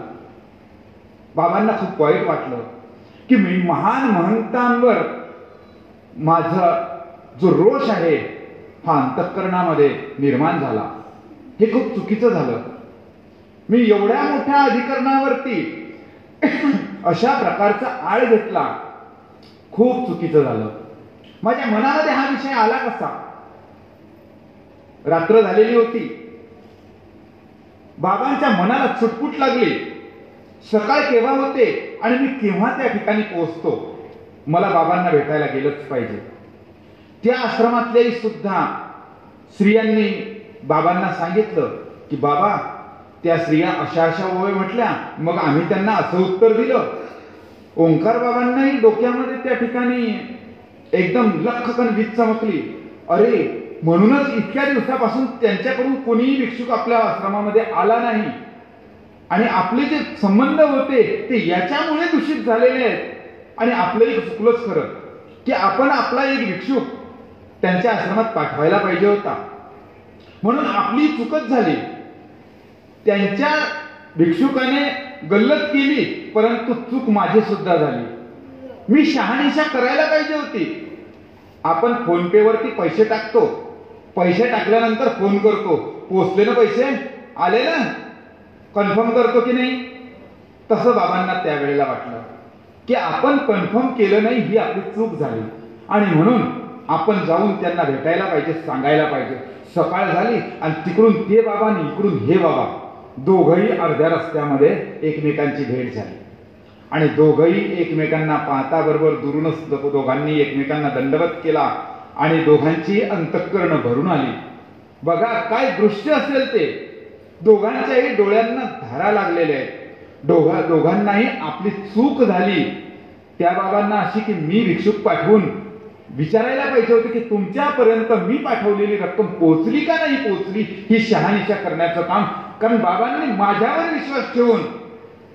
[SPEAKER 1] बाबांना खूप वाईट वाटलं की मी महान महंतांवर माझा जो रोष आहे हा अंतःकरणामध्ये निर्माण झाला. हे खूप चुकीचं झालं. मी एवढ्या मोठ्या अधिकरणावरती अशा प्रकारचा आळ घेतला, खूप चुकीचं झालं. माझ्या मनामध्ये हा विषय आला कसा? रात्र झालेली होती, बाबांच्या मनाला चुटपुट लागली. सकाळ केव्हा होते आणि मी केव्हा त्या ठिकाणी पोहोचतो? मला बाबांना भेटायला गेलंच पाहिजे. त्या आश्रमातल्याही सुद्धा स्त्रियांनी बाबांना सांगितलं की बाबा, त्या स्त्रिया अशा अशा ओवे म्हटल्या. मग आम्ही त्यांना असं उत्तर दिलं. ओंकार बाबांनाही डोक्यामध्ये त्या ठिकाणी एकदम लख्खकन वीज चमकली. अरे, म्हणूनच इतक्या दिवसापासून त्यांच्याकडून कोणीही भिक्षुक आपल्या आश्रमामध्ये आला नाही आणि आपले जे संबंध होते ते याच्यामुळे दूषित झालेले आहेत. आणि आपलंही चुकलंच खरं की आपण आपला एक भिक्षुक त्यांच्या आश्रमात पाठवायला पाहिजे होता. म्हणून आपली चूकच झाली. त्यांच्या भिक्षुकाने गल्लत केली, परंतु चूक माझी सुद्धा झाली. मी शहानिशा करायला पाहिजे होती. आपण फोन पे वरती पैसे टाकतो, पैसे टाकल्यानंतर फोन करतो, पोचले ना पैसे, आले ना, कन्फर्म करतो की नाही. तसं बाबांना त्यावेळेला वाटलं की आपण कन्फर्म केलं नाही, ही आपली चूक झाली आणि म्हणून आपण जाऊन त्यांना भेटायला पाहिजे, सांगायला पाहिजे. सकाळ झाली आणि तिकडून ते बाबा आणि इकडून हे बाबा, दोघंही अर्ध्या रस्त्यामध्ये एकमेकांची भेट झाली आणि दोघंही एकमेकांना पाहता बरोबर दुरूनच दोघांनी एकमेकांना दंडवत केला आणि दोघांची अंतःकरण भरून आली. बघा काय दृश्य असेल ते. दोघांच्याही डोळ्यांना धारा लागलेल्या आहेत. दोघांनाही आपली चूक झाली. त्या बाबांना अशी की मी भिक्षुक पाठवून विचारायला पाहिजे होते की तुमच्यापर्यंत मी पाठवलेली रक्कम पोहोचली का नाही पोहोचली, ही शहानिशा करण्याचं काम. कारण बाबांनी माझ्यावर विश्वास ठेवून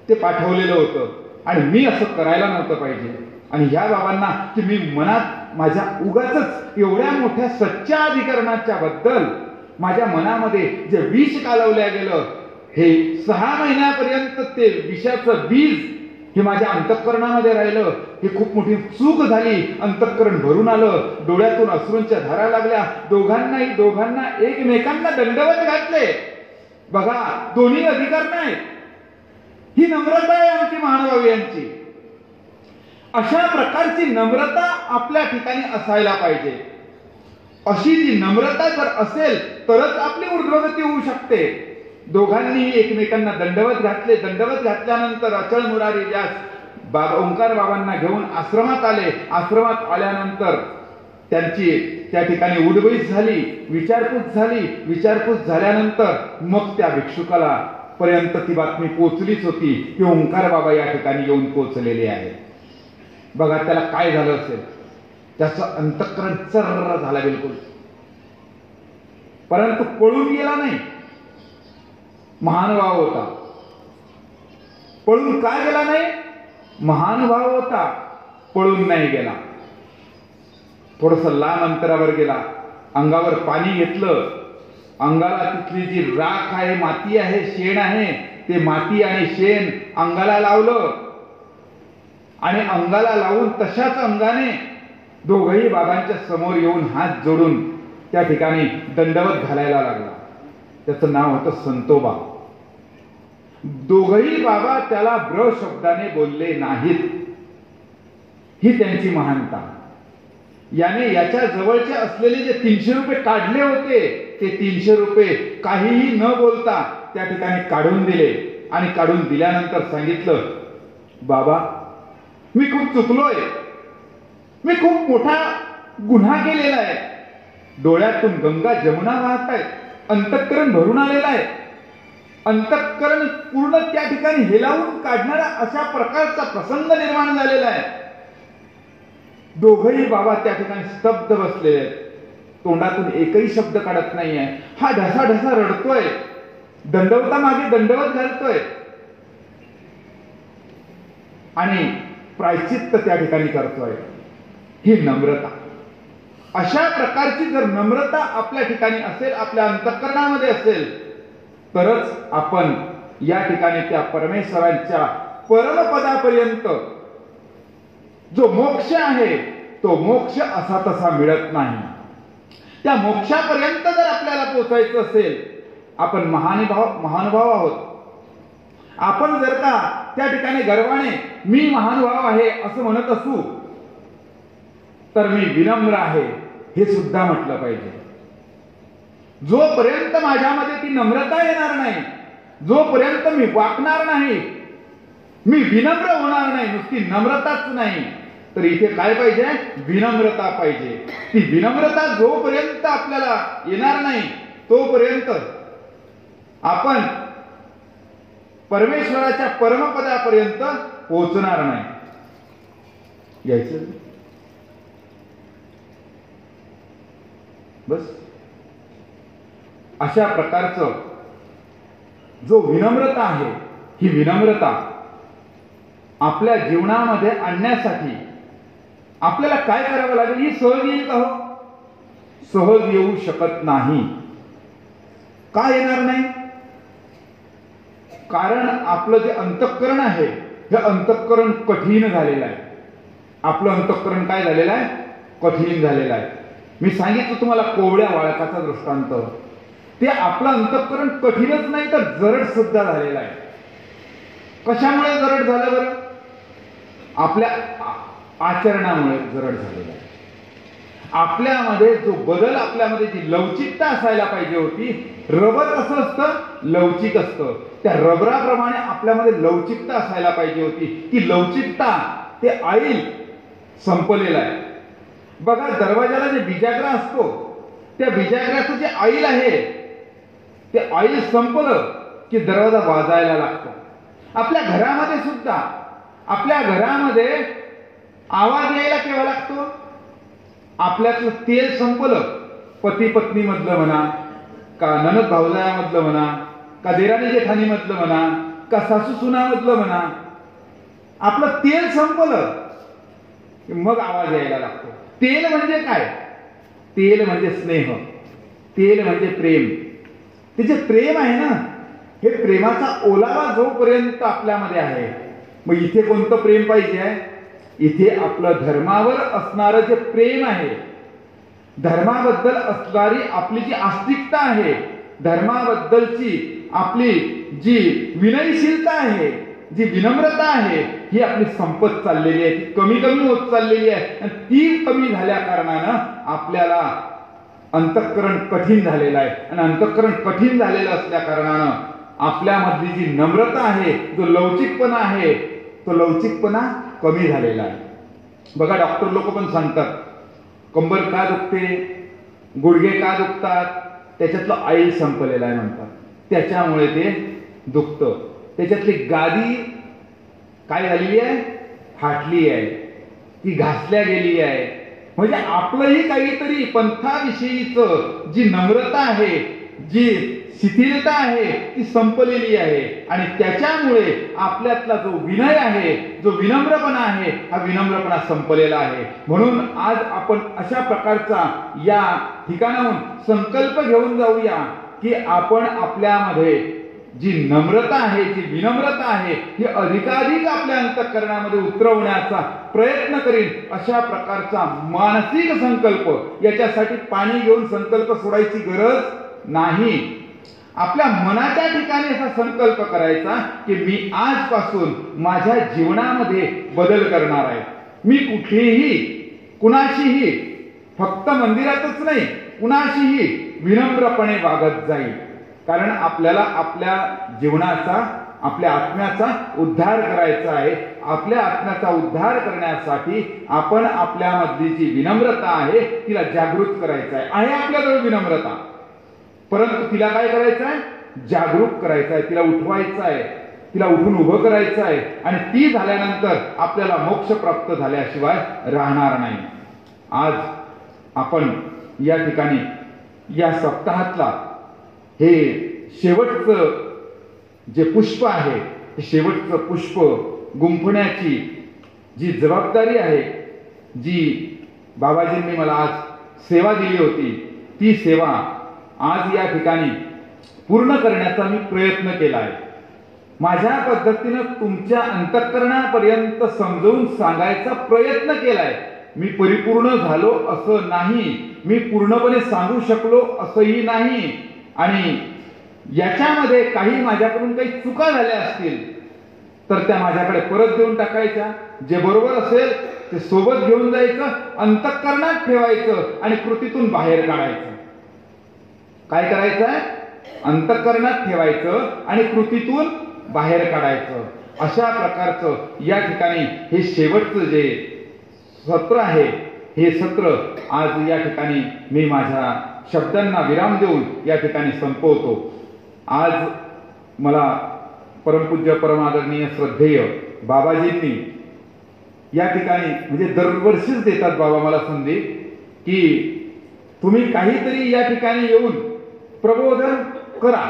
[SPEAKER 1] ते पाठवलेलं होतं आणि मी असं करायला नव्हतं पाहिजे. आणि ह्या बाबांना की मी मनात माझ्या उगाचच एवढ्या मोठ्या सच्च्या अधिकरणाच्या बद्दल माझ्या मनामध्ये जे विष कालवल्या गेलं, हे 6 महिन्यापर्यंत ते विषाचं बीज हे माझ्या अंतःकरणामध्ये राहिलं. हे खूप मोठी चूक झाली. अंतःकरण भरून आलं, डोळ्यातून अश्रूंच्या धारा लागल्या. दोघांना एकमेकांना दंडवत घातले. बघा, दोन्ही अधिकार नाही. ही नम्रता आहे आमची महानुभावी यांची. अशा प्रकारची नम्रता आपल्या ठिकाणी असायला पाहिजे. अशी जी नम्रता जर असेल तरच आपली ऊर्ध्वगती होऊ शकते. दोघांनी एकमेकांना दंडवत घातले. दंडवत घातल्यानंतर अचल मुरारी व्यास ओंकार बाबांना घेऊन आश्रमात आले. आश्रमात आल्यानंतर त्यांची त्या ठिकाणी उडबईत झाली, विचारपूस झाली. विचारपूस झाल्यानंतर मग त्या भिक्षुकाला पर्यंत ती बातमी पोहोचलीच होती की ओंकार बाबा या ठिकाणी येऊन पोहोचलेले आहेत. बघा त्याला काय झालं असेल. त्याचं अंतःकरण चर्र झाला बिलकुल, परंतु पळून गेला नाही. महानुभाव होता. पळून का गेला नाही? महानुभाव होता, पळून नाही गेला. थोडस लांब अंतरावर गेला, अंगावर पाणी घेतलं, अंगाला तिथली जी राख आहे, माती आहे, शेण आहे, ते माती आणि शेण अंगाला लावलं आणि अंगाला लावून तशाच अंगाने दोघही बाबांच्या समोर येऊन हात जोडून त्या ठिकाणी दंडवत घालायला लागला. त्याचं नाव होतं संतोबा. दोघही बाबा त्याला ब्र शब्दाने बोलले नाहीत. ही त्यांची महानता. याने याच्या जवळचे असलेले जे 300 रुपये काढले होते ते 300 रुपये काहीही न बोलता त्या ठिकाणी काढून दिले आणि काढून दिल्यानंतर सांगितलं, बाबा मी खूप चुकलोय, मी खूप मोठा गुन्हा केलेला आहे, डोळ्यातून गंगा जमुना वाहत आहेत, अंतःकरण भरून आलेलं आहे, अंतःकरण पूर्ण त्या ठिकाणी हेलावून काढणारा अशा प्रकारचा प्रसंग निर्माण झालेला आहे. दोघही बाबा त्या ठिकाणी स्तब्ध बसलेले आहेत, तोंडातून एकही शब्द काढत नाहीये. हा ढसा रडतोय, दंडवता मागे दंडवत घालतोय आणि प्रायश्चित्त त्या ठिकाणी करतोय. ही नम्रता. अशा प्रकारची जर नम्रता आपल्या ठिकाणी असेल, आपल्या अंतःकरणामध्ये असेल, तरच आपण या ठिकाणी त्या परमेश्वरांच्या परमपदापर्यंत जो मोक्ष आहे तो मोक्ष असा तसा मिळत नाही. त्या मोक्षापर्यंत जर आपल्याला पोहोचायचं असेल, आपण महानुभाव आहोत. आपण जर का त्या ठिकाणी गर्वाने मी महानुभाव आहे असं म्हणत असू, तर मी विनम्र आहे हे सुद्धा म्हटलं पाहिजे. जोपर्यंत माझ्यामध्ये ती नम्रता येणार नाही, जोपर्यंत मी वाकणार नाही, मी विनम्र होणार नाही, नुसती नम्रताच नाही तर इथे काय पाहिजे, विनम्रता पाहिजे. ती विनम्रता जोपर्यंत आपल्याला येणार नाही तोपर्यंत आपण परमेश्वराच्या परमपदापर्यंत पोहोचणार नाही. यायचं बस. अशा प्रकारचं जो विनम्रता आहे, ही विनम्रता आपल्या जीवनामध्ये आणण्यासाठी आपल्याला काय करावं लागेल? ही सहज येईल का? हो, सहज येऊ शकत नाही. का येणार नाही? कारण आपलं जे अंतःकरण आहे हे अंतःकरण कठीण झालेलं आहे. आपलं अंतःकरण काय झालेलं आहे? कठीण झालेलं आहे. मी सांगितलं तुम्हाला कोवळ्या बाळकाचा दृष्टांत. ते आपलं अंतःकरण कठीणच नाही तर जरड सुद्धा झालेलं आहे. कशामुळे जरड झालं बरं? आपल्या आचरणामुळे जरड झालेलं आहे. आपल्यामध्ये जो बदल, आपल्यामध्ये जी लवचिकता असायला पाहिजे होती, रबर कसं असतं? लवचिक असतं. त्या रबराप्रमाणे आपल्यामध्ये लवचिकता असायला पाहिजे होती. ती लवचिकता, ते आईल संपलेलं आहे. बघा, दरवाजाला जे बिजागरा असतो, त्या बिजागराचं जे आईल आहे ते आईल संपलं की दरवाजा वाजायला लागतो. आपल्या घरामध्ये सुद्धा, आपल्या घरामध्ये आवाज यायला केव्हा लागतो? आपल्यातलं तेल संपलं, पती पत्नी मधलं म्हणा, का ननद भावजायामधलं म्हणा, का देराणी जेठाणी मधलं म्हणा, का सासू सुनामधलं म्हणा, आपलं तेल संपलं की मग आवाज यायला लागतो. तेल म्हणजे काय? तेल म्हणजे स्नेह, तेल म्हणजे प्रेम. ते जे प्रेम आहे ना, हे प्रेमाचा ओलावा जोपर्यंत आपल्यामध्ये आहे, मग इथे कोणतं प्रेम पाहिजे आहे? इथे आपलं धर्मावर असणारं जे प्रेम आहे, धर्माबद्दल असणारी आपली जी आस्तिकता आहे, धर्माबद्दलची आपली जी विनयशीलता आहे, जी विनम्रता आहे, ही आपली संपत चाललेली आहे. ती कमी कमी होत चाललेली आहे. आणि ती कमी झाल्या कारणानं आपल्याला अंतःकरण कठीण झालेलं आहे. आणि अंतःकरण कठीण झालेलं असल्या कारणानं आपल्यामधली जी नम्रता आहे, जो लवचिकपणा आहे, तो लवचिकपणा कमी झालेला आहे. बघा, डॉक्टर लोक पण सांगतात, कंबर का दुखते, गुडघे का दुखतात? त्याच्यातलं आईल संपलेलं आहे म्हणतात, त्याच्यामुळे ते दुखतं. त्याच्यातली गादी काय झालेली आहे? फाटली आहे, ती घासल्या गेली आहे. म्हणजे आपलंही काहीतरी पंथाविषयीच जी नम्रता आहे, जी शिथिलता आहे, ती संपलेली आहे. आणि त्याच्यामुळे आपल्यातला जो विनय आहे, जो विनम्रपणा आहे, हा विनम्रपणा संपलेला आहे. म्हणून आज आपण अशा प्रकारचा या ठिकाणाहून संकल्प घेऊन जाऊया की आपण आपल्यामध्ये जी नम्रता आहे, जी विनम्रता आहे, ही अधिकाधिक आपल्या अंतःकरणामध्ये उतरवण्याचा प्रयत्न करीन. अशा प्रकारचा मानसिक संकल्प, याच्यासाठी पाणी घेऊन संकल्प सोडायची गरज नाही. आपल्या मनाच्या ठिकाणी असा संकल्प करायचा की मी आजपासून माझ्या जीवनामध्ये बदल करणार आहे. मी कुठेही कुणाशीही फक्त मंदिरातच नाही, कुणाशीही विनम्रपणे वागत जाईल. कारण आपल्याला आपल्या जीवनाचा, आपल्या आत्म्याचा उद्धार करायचा आहे. आपल्या आत्म्याचा उद्धार करण्यासाठी आपण आपल्यामधली जी विनम्रता आहे तिला जागृत करायचं आहे आपल्याजवळ विनम्रता, परंतु तिला काय करायचं आहे? जागरूक करायचं आहे, तिला उठवायचं आहे, तिला उठून उभं करायचं आहे. आणि ती झाल्यानंतर आपल्याला मोक्ष प्राप्त झाल्याशिवाय राहणार नाही. आज आपण या ठिकाणी या सप्ताहातला हे शेवटचं जे पुष्प आहे, हे शेवटचं पुष्प गुंफण्याची जी जबाबदारी आहे, जी बाबाजींनी मला आज सेवा दिली होती, ती सेवा आज या ठिकाणी पूर्ण करण्याचा मी प्रयत्न केला आहे. माझ्या पद्धतीनं तुमच्या अंतःकरणापर्यंत समजावून सांगायचा प्रयत्न केलाय. मी परिपूर्ण झालो असं नाही, मी पूर्णपणे सांगू शकलो असंही नाही. आणि याच्यामध्ये काही माझ्याकडून काही चुका झाल्या असतील तर त्या माझ्याकडे परत देऊन टाकायच्या. जे बरोबर असेल ते सोबत घेऊन जायचं, अंतःकरणात ठेवायचं आणि कृतीतून बाहेर काढायचं. काय करायचं आहे? अंतःकरणात ठेवायचं आणि कृतीतून बाहेर काढायचं. अशा प्रकारचं या ठिकाणी हे शेवटचं जे सत्र आहे, हे सत्र आज या ठिकाणी मी माझ्या शब्दांना विराम देऊन या ठिकाणी संपवतो. आज मला परमपूज्य परमादरणीय श्रद्धेय बाबाजींनी या ठिकाणी म्हणजे दरवर्षीच देतात बाबा मला संधी की तुम्ही काहीतरी या ठिकाणी येऊन प्रबोधन करा.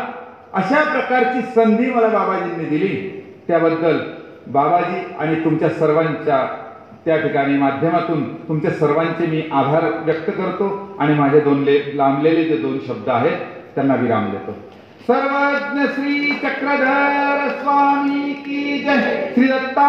[SPEAKER 1] अशा प्रकारची संधी मला बाबाजींनी दिली. त्याबद्दल बाबाजी आणि तुमच्या सर्वांच्या त्या ठिकाणी माध्यमातून तुमच्या सर्वांचे मी आभार व्यक्त करतो आणि माझे लांबलेले जे 2 शब्द आहेत त्यांना विराम देतो. सर्वज्ञ श्री चक्रधर स्वामी की जय. श्री दत्ता